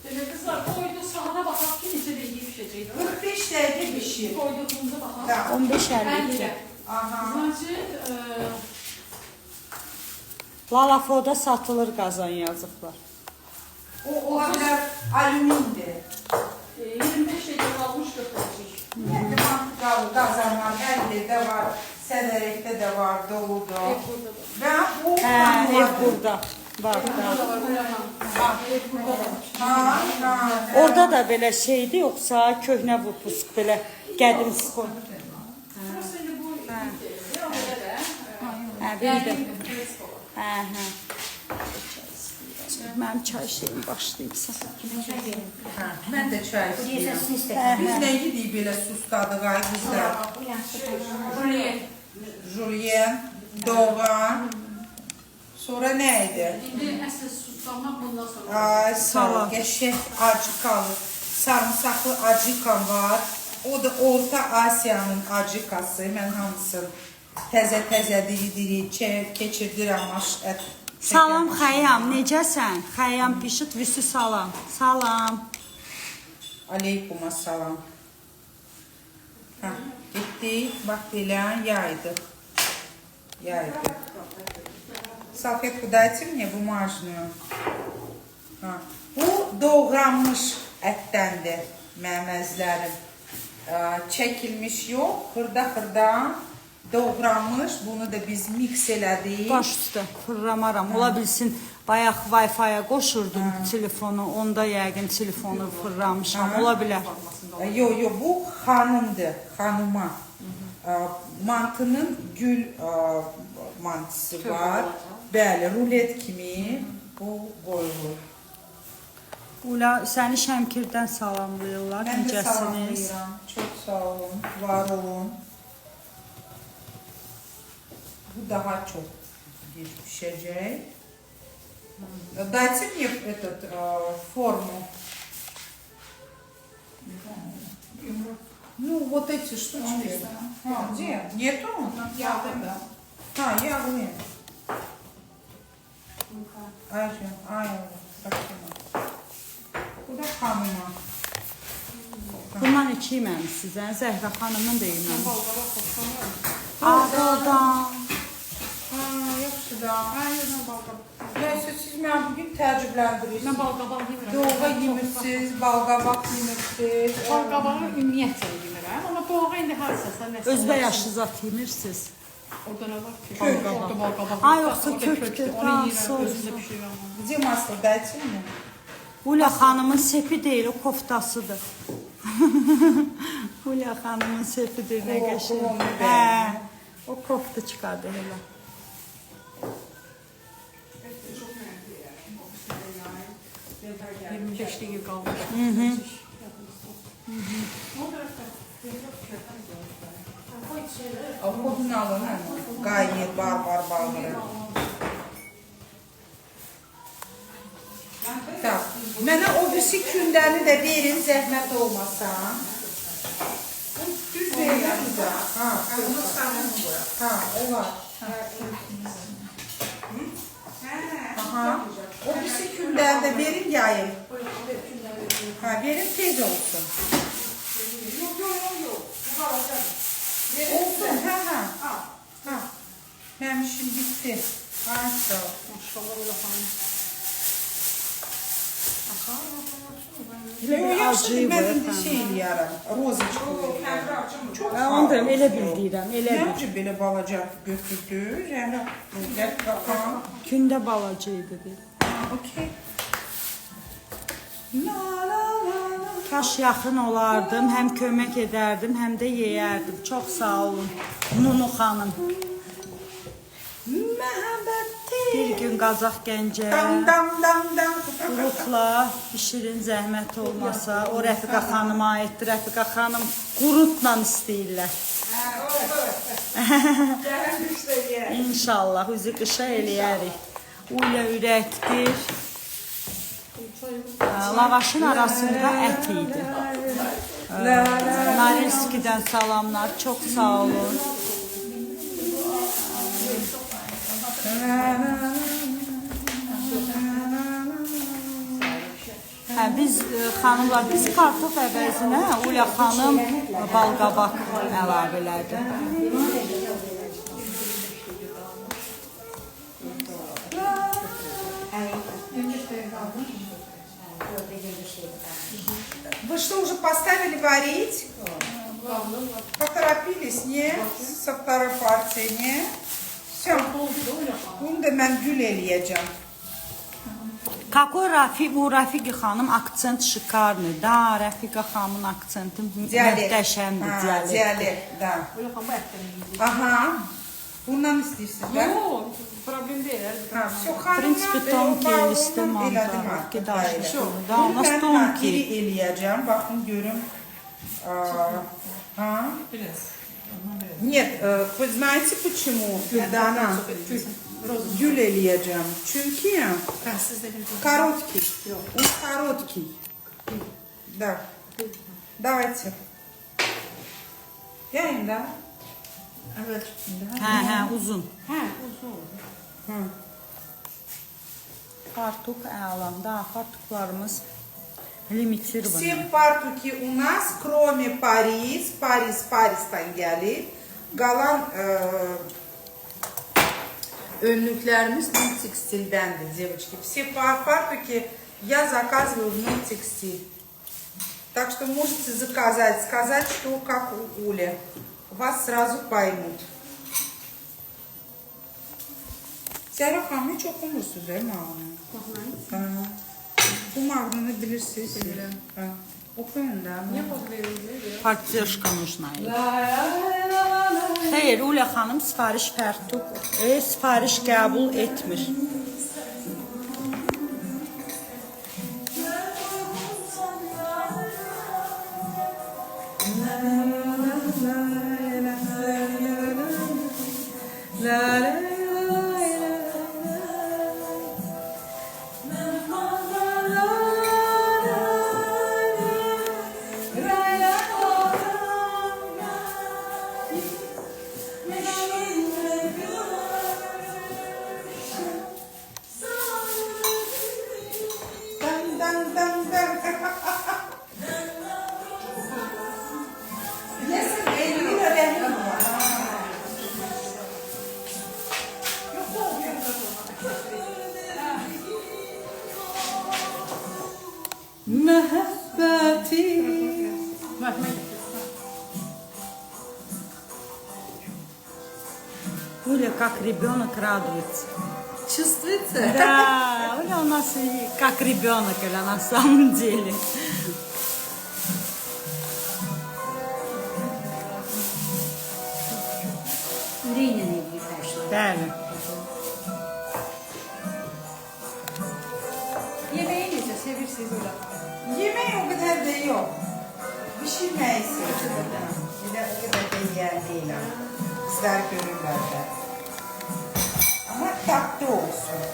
Demək qızlar, qoydu sahana baxaq ki, necə deyib pişəcək. 45 dəqiqə pişir. Qoyduğumuza baxaq. Da. 15-52. Aha. Значит, Lalafoda satılır qazan yazıblar. O ola bilər alümindir. 25 dəqiqə qalmış götürəcək. Mantıqalı qazanlar hər yerdə var. Sədərəkdə də var, doludur. Və bu Hə, ev burada. Bax, da. Orada da belə şeydir, yoxsa köhnə vupusk belə qədim skor. Burası indi bu, orada da. Hə, bir də. Hə. Mənim çay şeyim başlayıbsa. Hə, mən də çay istəyirəm. Sizin istəyirəm. Biz nə yedik belə sustadık ay qızlar? Julien, doğan. Sonra nə idi? İndi əsas suslamaq bundan sonra. Ay, salam. Qəşəng acıkalı, sarımsaqlı acıkan var. O da Orta Asiyanın acıkası. Mən hamısını təzə diri keçirdirəm ət. Salam Xəyyam, necəsən? Xəyyam pişit visi salam. Salam. Aleykum assalam. Ha, getdik, bax belə yaydıq. Salfetку дайте мне бумажную. Bu doğranmış ətdəndir mənim əzlərim. Çəkilmiş yox, xırda doğranmış. Bunu da biz mix elədik. Baş üstə fırlamaram. Ola bilsin, bayaq Wi-Fi-yə qoşurdum telefonu, onda yəqin telefonu fırlamışam. Ola bilər. Yo, bu xanımdır, xanıma. Mantının gül mantısı var. Bəli, rulet kimi bu qoyulur. Ula, səni Şəmkirdən salamlayırlar. Mən də Necəsiniz? salamlayıram. Çox sağ olun, var olun. Bu daha çok pişecek. Дайте мне этот форму. Ну, вот эти штучки. Где? Нету? Yağlı. Ay, bu da xanıma. Bundan iki yeməmisiniz, Zəhra xanımın da yeməmisiniz. Ağıldan. Yaxşı da. Neyse, siz məni bugün təəccübləndirirsiniz. Mən balqabaq yemirəm. Doğğa yemirsiniz, balqabaq yemirsiniz. Balqabağı ümumiyyətlə yemirəm, amma doğğa indi harsasa nəsə. Özbə yaşlı zat yemirsiniz. Orada nə var ki? Balqabaq. Ay, yoxsa kökdür. Onu yeyirəm, Sağ özümdə pişirirəm. Где масло? Дайте мне. Ula xanımın sepi deyil, o koftasıdır. Ula xanımın sepidir, nə qəşəng. onu Hə, o kofta çıxardı elə. Beş dəqiqə qalmış. Kodunu alın. Qaynayır, bar bağlayır. Tak. Mənə o birisi kündəni də verin, zəhmət olmasa. Düz verin də. Ha, o var. Aha. O birisi kündəni də verin, yayın. Ha, verin, tez olsun. Olsun, ha. Mənim işim bitti. Ay, sağ ol. Maşallah öyle falan. Acıyı Mən var. indi şey eləyərəm, rozочку eləyərəm. Çox sağ Onu da ol. elə bildirəm, elə bil. Məncə belə balaca götürdü, yəni gəl qapam. Gündə balaca idi. Okey. Kaş yaxın olardım, həm kömək edərdim, həm də yeyərdim. Çox sağ olun. Nunu xanım. Məhəbbəti. Bir gün Qazaq Gəncə. Dam. Qurutla bişirin, zəhmət olmasa. O Rəfiqə xanıma aiddir. Rəfiqə xanım qurutla istəyirlər. İnşallah üzü qışa eləyərik. Uyla ürəkdir. Lavaşın arasında ət idi. Narilskidən salamlar. Çox sağ olun. Biz xanımlar, biz kartof əvəzinə Ula xanım balqabaq əlavə elədi. Вы что, уже поставили варить? Поторопились, не? Со второй партией, не? Все. Bunu da mən gül eləyəcəm. Kako bu Rafiqə xanım aksent şikarlı. Da, Rafiqə xanımın aksenti Dialekt. möhtəşəmdir. Dialekt, da. Öyle falan bu etleri yiyeceğiz. Aha. Bundan istəyirsiniz də? Yok, problem değil. Ha, все, xanımlar принципе, belə tонki o bağlı listy ondan mantar, elədim artıq, gedar. elə. Da, Bunu nasıl mən tонki? iri eləyəcəm. Baxın, görün. Ha? Biraz. Нет, вы знаете почему? Дана, гюль eləyəcəm. Çünkü Ha, siz de bir короткий. Он короткий. Да. Давайте. Gelin de. Evet. Hə, uzun. Ha, uzun. Hı. Fartuq əlam. Da, fartuqlarımız limitli Все bunlar. фартуки у нас, кроме Paris'ten gelip, qalan önlüklərimiz Num Tekstil'dəndir, девочки. Все фартуки я заказываю в Нум Текстиль. Так что можете заказать, сказать, что как у Ули. Вас сразу payımut. Zəhra xanım hiç okumursunuz değil mi ağını? Bu mağrını bilirsiniz. Bilirəm. Okuyun da. Не подвели. Partiyashka нужная. Xeyr, Ulə xanım sifariş fartuq, sifariş qəbul etmir. Dan dan dan. Yesin, 50 lira benim var. Məhəbbəti. Уля как ребенок радуется. Чувствуется? Да, Уля у нас как ребенок, или на самом деле. Ürəklə eləyib hər şey. Bəli. Yemeği necə sevirsiniz öyle? Yemək o qədər də yox. Pişirməyi sevirəm. Elə o qədər də yiyən deyiləm. Qızlar görürlər də. Amma tatlı olsun.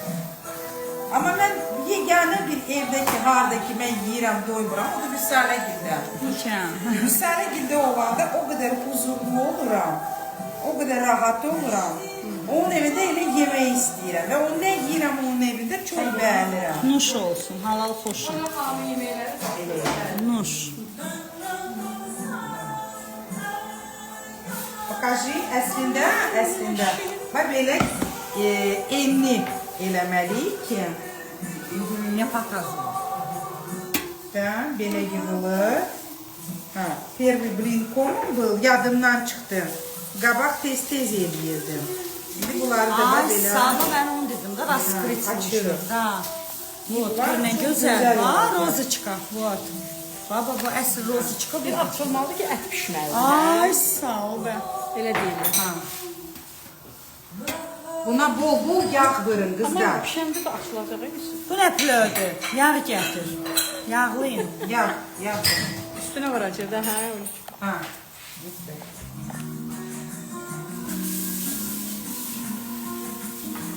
Amma mən yeganə bir evdəki, hardakı mən yeyirəm, doymuram. O da Vüsale Gildə. Vüsale Gildə olanda o qədər huzurlu oluram. O qədər rahat oluram. Onun evində elə yemək istəyirəm. Və o nə yeyirəm onun evində çox bəyənirəm. Nuş olsun, halal xoşum. Bana hamı yemekleri. Nuş. Bakajı əslində bax belə enli eləməliyik ki, Ne показываю? da belə yığılır. Ha, первый блин komum был, yadımdan çıxdı. Qabaq tez eləyirdim. İndi bunları da Ay, belə sağda ben onu dedim de раскрыть açıyorum. Da. Вот, Var, ne çok güzel. güzel Var, oldu. rozочка. Вот. Baba, bu əsl rozочка. Bir açılmalı ki, ət pişməlidir. Ay, sağ ol be. Elə deyil. Ha. Buna bol yağ vurun Amma qızlar. pişəndə də açılacaq Yusuf. Bu ne plödü? Yağ getir. Yağlayın. Yağ. Üstünə vuracaq da, hə, öyle. Ha.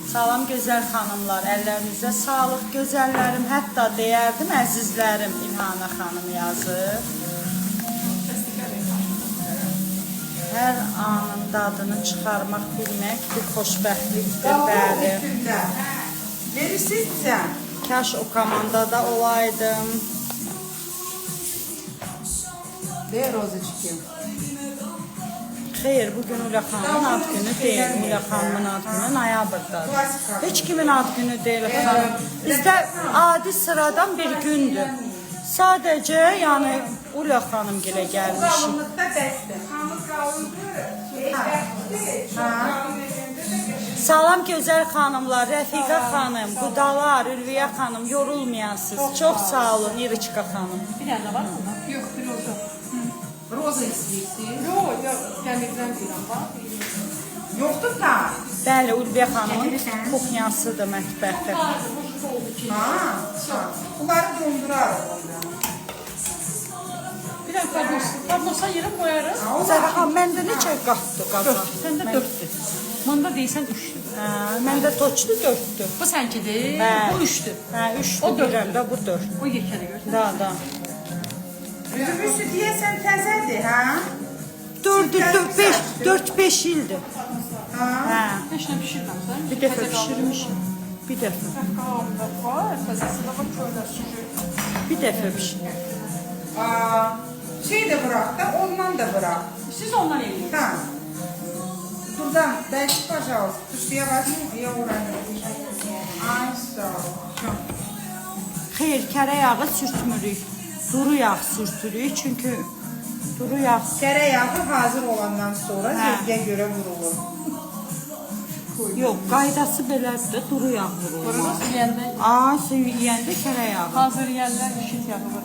Salam gözəl xanımlar, əllərinizə sağlıq gözəllərim, hətta deyərdim əzizlərim, İlhana xanım yazır. Hər anın dadını çıxarmaq bilmək bir xoşbəxtlikdir, bəli. Üstündə. Verirsiniz sən. Kaş o komandada olaydım. De rozочки. Xeyr, bugün Ulə xanımın ad günü deyil. Ulə xanımın ad günü noyabrdadır. Heç kimin ad günü deyil xanım. Bizdə adi sıradan bir gündür. Sadəcə, yəni Ulə xanım gilə gəlmişik. Qalınlıqda bəsdir. Xanı qalındır. Salam gözəl xanımlar, Rəfiqə xanım, Qudalar, Ülviyə xanım, yorulmayasınız. Çox sağ olun, İriçka xanım. Bir dənə var mı? Yok, bir oldu. Roza istəyirsiniz. Yok, yok. Kendimden bir bak. Yoxdur da. Bəli, Ulviyə xanımın kuxnyasıdır mətbəxdə. Ha. Bunları dondurarıq. Bir dakika karnosa yere koyarız. Zəhra xanım, məndə neçə qatdı qazan? Sen de 4'tür. Manda değilsen 3'tür. Hə, məndə toçlu 4-dür. Bu senkidir. Hə. Bu 3'tür. Hə, 3-dür, O dörddür. bilirəm də, bu 4. O yekəli gör. Da. Üzümüzü deyəsən təzədir, hə? 4-5 ildir. Ha. Hə, Peşine pişirmem. bir dəfə pişirmişim. Bir dəfə. Kavamda var. Fazlasında bak şöyle sucuk. Bir dəfə pişirmişim. Şey de bırak da, ondan da bırak. Siz ondan yiyin. Ha. Buradan дайте, пожалуйста. Потому что я возьму, я уроню. Ay, sağ ol. Xeyr, kərə yağı sürtmürük. Duru yağ sürtürük, çünki duru yağ Tereyağı hazır olandan sonra Ha. zevkiye göre vurulur. yox, qaydası belədir, duru yağ vurulur. Burası yiyəndə Suyu yeyəndə kərə yağı. hazır yerler işit yağı var.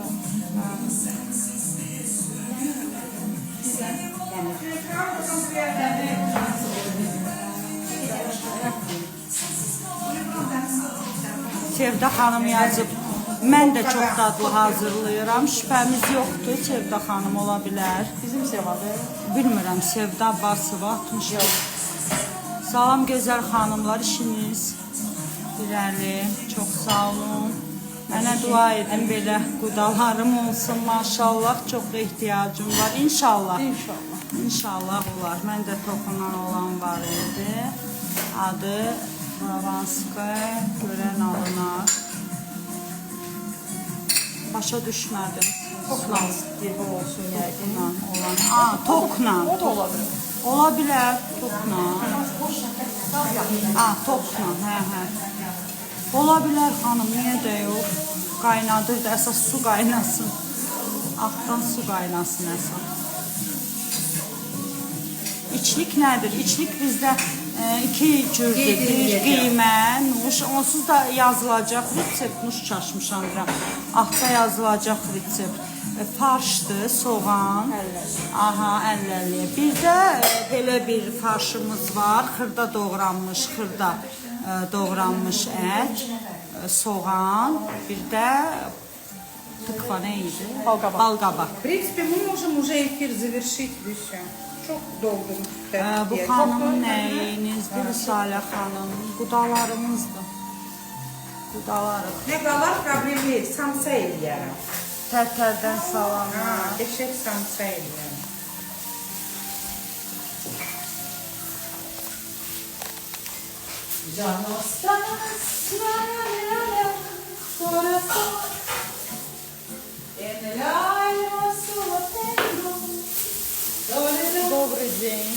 Sevda xanım yazıb. Mən də çox dadlı hazırlayıram. Şübhəmiz yoxdur, Sevda xanım ola bilər. Bizim sevadır. Bilmirəm, Sevda Abbasova atmış. Salam gözəl xanımlar, işiniz irəli. Çox sağ olun. Mənə dua edin, belə qudalarım olsun. Maşallah, çox ehtiyacım var. İnşallah. İnşallah. İnşallah olar. Məndə toxunan olan var idi. Adı Pravanskaya görən alınar. Başa düşmədim. Toklan gibi olsun yəqin. Olan. Tokla. O da olabilir. Ola bilər. Tokla. Tokla. Hə. Ola bilər xanım, niyə də yox? Qaynadır da, əsas su qaynasın. Altdan su qaynasın əsas. İçlik nədir? İçlik bizdə iki cürdür. Bir qiymə, nuş. Onsuz da yazılacaq resept. Nuş çaşmışam. Altda yazılacaq resept. Farşdır, soğan. Aha, əlləliyə. Bir də belə bir farşımız var. Xırda doğranmış ət, soğan. Bir də tıkva nə idi? Balqabaq. В принципе, мы можем уже эфир завершить и все. Çok doldurmuş. Bu xanımın nəyinizdir? Salə xanım. Qudalarımızdır. Qudalarıq. Ne kadar problem değil. Samsa eləyərəm. Tərtərdən salamlar. Eşek samsa eləyərəm. Ya no estás corazón en el alma solo tengo Добрый день.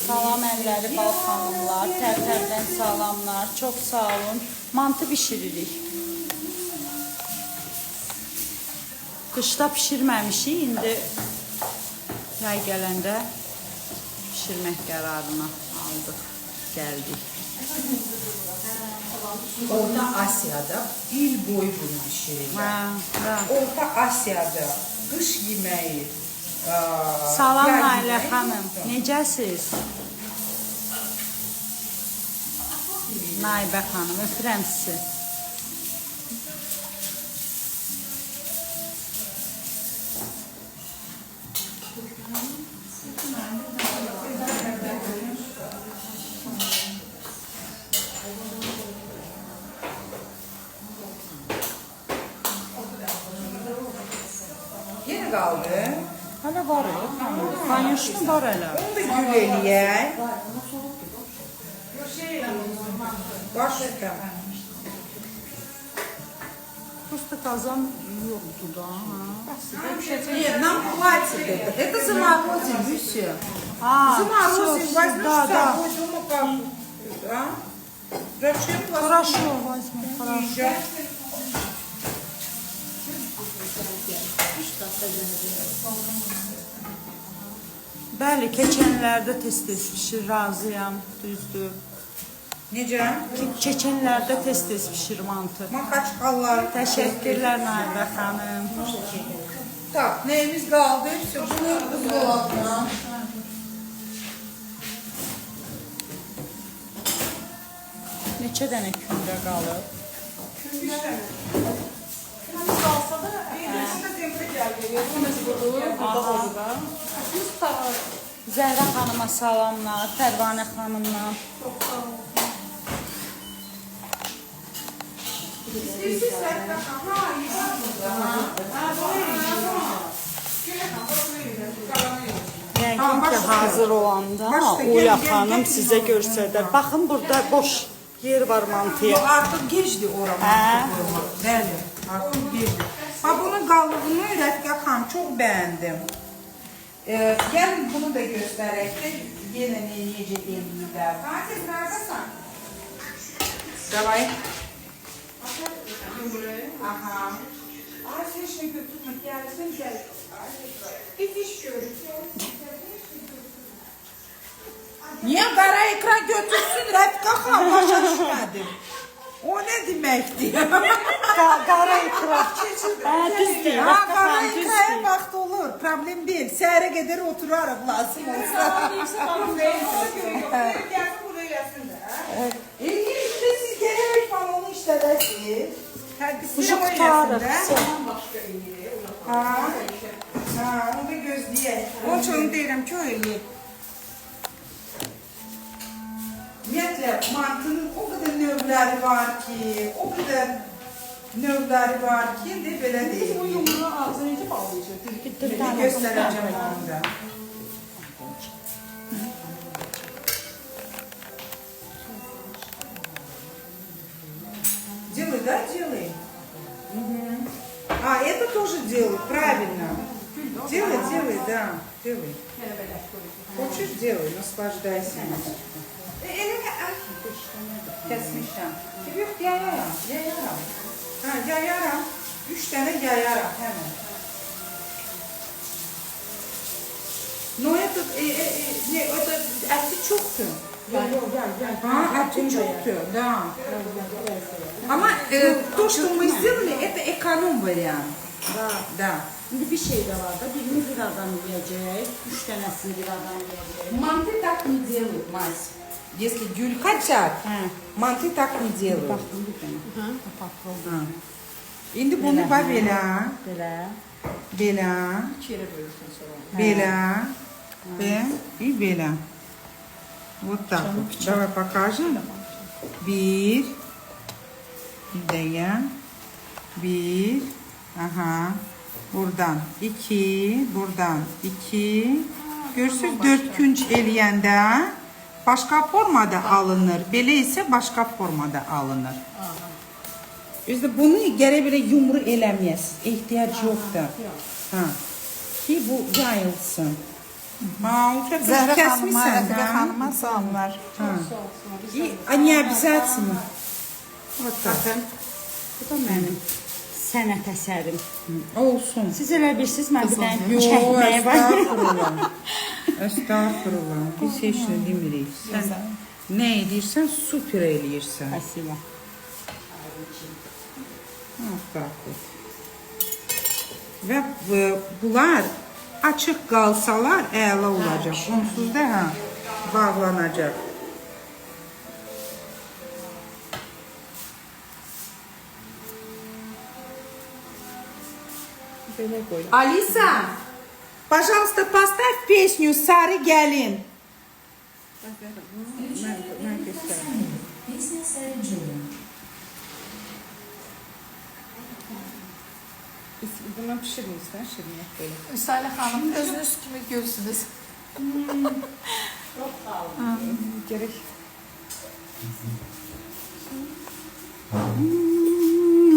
Salam əlləri bal xanımlar, tərtərdən salamlar. Çox sağ olun. Mantı bişiririk. Qışda bişirməmişik, indi yay gələndə bişirmək qərarına aldıq, gəldik. Orta Asya'da il boyu bunu pişirirler. Orta Asya'da kış yemeği. Salam yay Nailə yemeği xanım, yoxdur. necəsiz? Naibə xanım, öpürəm sizi. Yine kaldı. Hələ var ya, kanyoşlu var hələ. Onu da gül eləyək. Başlayalım. Просто qazan yoxdur da. Нет, нам хватит это. Это заморозим, и все. Ha, Заморозим, всё, возьмешь да, с да. собой, дома как. А? Зачем вас? Хорошо, возьму, хорошо. Приезжай. Bəli, keçənlərdə tez-tez pişir, razıyam, düzdür. Necə? Keçənlərdə tez-tez pişir mantı. Makaçkallar. Təşəkkürlər Naibə xanım. Tak, neyimiz kaldı? Все, bunu buzdolabına. Neçə dənə kündə qalıb? Kalsa da burada. Biz tavar. Zəhra xanıma salamlar, Pərvanə xanımla. Yəqin ki, hazır olanda Uya xanım sizə göstərər. Baxın, burada boş yer var mantıya. Artıq gecdir ora Hə? mantı. Bəli, artıq gecdir. Bax, bunun qallığını Rəfiqə xanım çox bəyəndim. Gəlin bunu da göstərək ki, yenə necə eləyirlər. Fatih, neredesən? Davay. Aha. Ay, sen şimdi götürmek gelsin, gel. Git iş görün. Niye qara ekran götürsün Rəfiqə xanım, başa düşmədim. O ne deməkdir? Qara ekran. Düz deyil, Ha, Rəfiqə qara xanım, düz ekrana deyil. vaxt olur, problem deyil. Səhərə qədər oturarıq lazım olsa. İşte siz gələrək falan onu işlədəsiniz. Uşaq tutarıq. Ha, onu da gözləyək. Onun üçün deyirəm ki, o eləyib. Ümumiyyətlə, mantının o qədər növləri var ki, de belə deyil. Bu yumruğu ağzına necə bağlayacaq? Belə göstərəcəm onu da. Делай, да, делай? А, это тоже делай, правильно. Делай, да, делай. Хочешь, делай, наслаждайся. Elime kesmişim. Yok, yayaram. Ha, yayaram. 3 tane yayaram hemen. Но этот, это eti çoktu. Ha, eti çoktu, да. Ama то, что мы сделали, это эконом вариант. Да. İndi bir şey də var da, birini bir adam yiyəcək, 3 dənəsini bir adam yiyəcək. Манты так не делают, Мась. Если Гюль хотят, манты так не делают. İndi bunu bax belə, belə, belə və belə. Вот так вот. Давай покажем. Bir ya. Bir. Aha. Buradan 2, buradan 2. Görürsünüz 4 künc eləyəndə başqa formada alınır. Belə isə başqa formada alınır. Özdə bunu gərək belə yumru eləməyəsiniz. Ehtiyac yoxdur. Ha. Ki bu yayılsın. Ha, Zəhra xanıma, kəsmirsən Rəfiqə də. xanıma salamlar. И не обязательно. Вот так. Bu da mənim sənət əsərim. Olsun. Siz elə bilirsiniz, mən bir dənə Yo, çəkməyə var. estağfurullah. Estağfurullah. Biz heç nə demirik. Sən nə edirsən, super eləyirsən. Spasibo. Tak. Və bunlar açıq qalsalar əla olacaq. Onsuz da bağlanacaq. Алиса, пожалуйста, поставь песню «Сары Гелин». Piyesə səricəyə. Bunu pişirmişsən, şirinlik belə. Üstəlik xanım, özünüz kimi gülsünüz. Gerək.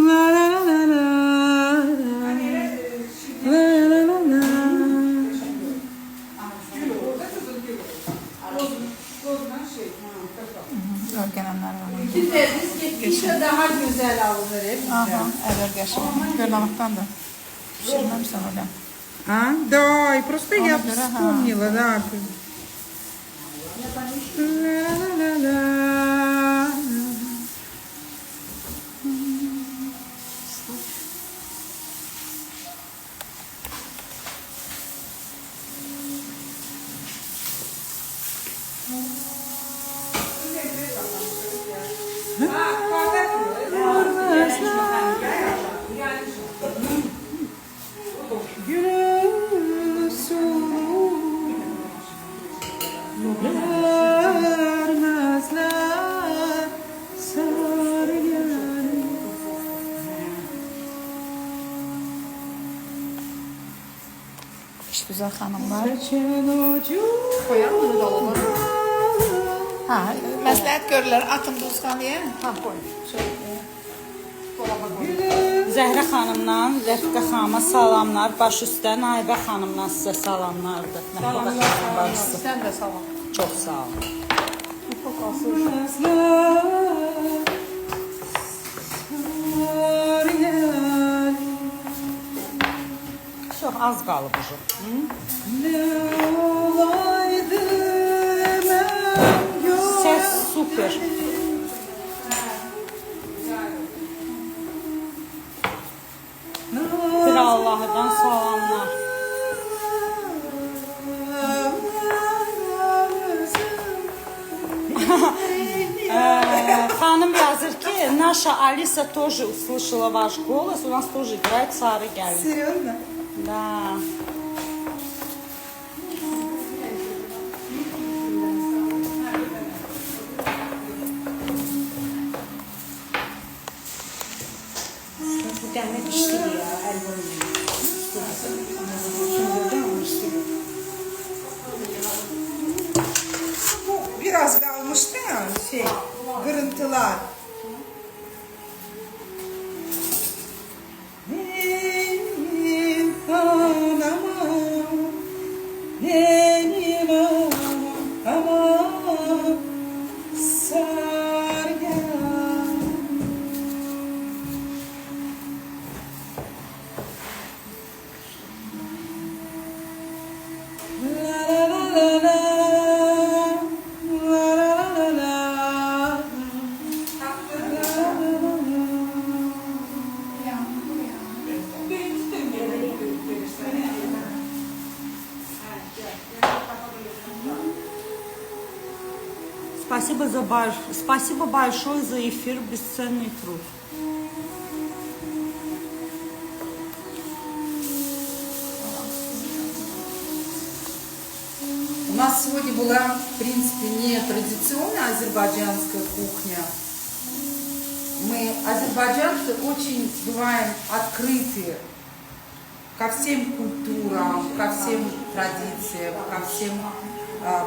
La la la la la. La la la la. Örgənənlər var. Biz gittikçe daha güzel alınır hep. Aha, əvvəl qəşim. Görləməkdən də pişirməmsən öyle. А, да, и просто я Ага. вспомнила, да. Ла-ла-ла-ла. İşgüzar xanımlar. Koyar mı dolaba? Ha, məsləhət görürlər, atım duzxanaya. Ha, koy. Dolaba koy. Zəhrə xanımdan Rəfiqə xanıma salamlar. Baş üstə Naibə xanımdan sizə salamlardır. Rəfiqə xanım bacısı. Sən də salam. Çox sağ olun. Çox az qalıb ucu. Səs super. Bir Allah'dan salamlar. Ханım yazır ki, наша Алиса тоже услышала ваш голос, у нас тоже играет Сара Гель. Серьезно? Да. Bu tane işleri ya. El boyunca. Biraz kalmıştı ya kırıntılar. Benim anama, benim anama, sar gel. La la la la Спасибо большое за эфир, бесценный труд. У нас сегодня была, в принципе, не традиционная азербайджанская кухня. Мы, азербайджанцы, очень бываем открыты ко всем культурам, ко всем традициям, ко всем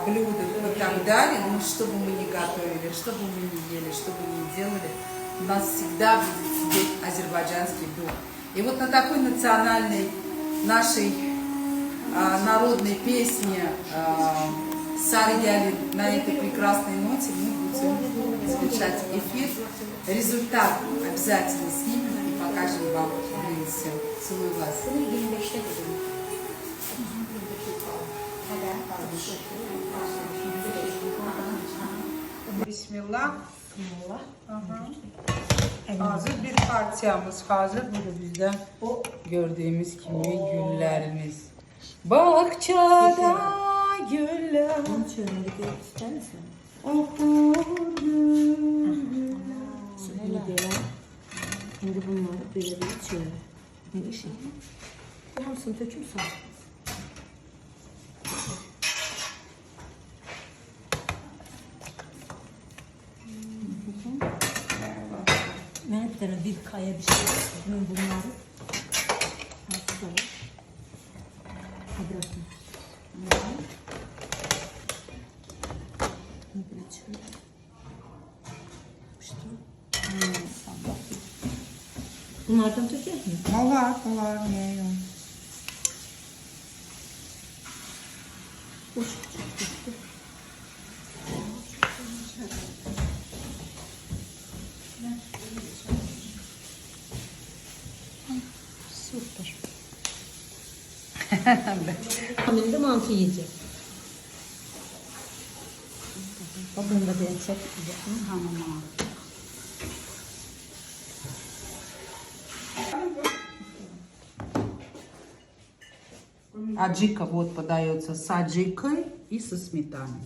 блюдам и так далее. Но что бы мы ни готовили, что бы мы ни ели, что бы ни делали, у нас всегда будет сидеть азербайджанский дух. И вот на такой национальной нашей народной песни Сары Гель, на этой прекрасной ноте мы будем завершать эфир. Результат обязательно снимем и покажем вам. Все. Целую вас. Bismillah. Aha. Hazır bir partiyamız hazır. Burada bizden gördüğümüz gibi güllerimiz. Bahçada güller. Şimdi bunları böyle bir içiyorum. Ne işi? Bu hamsını töküm sağ. Ben bir tane bir kaya bir şey istedim bunları. Nasıl olur? Bırakın. Böyle çıkıyor. Bunlardan töker mi? Var. Ne yok. Super. Hamilde mantı yiyecek. Bunu da bir çek. Hanıma. Аджика вот подается с аджикой и со сметаной.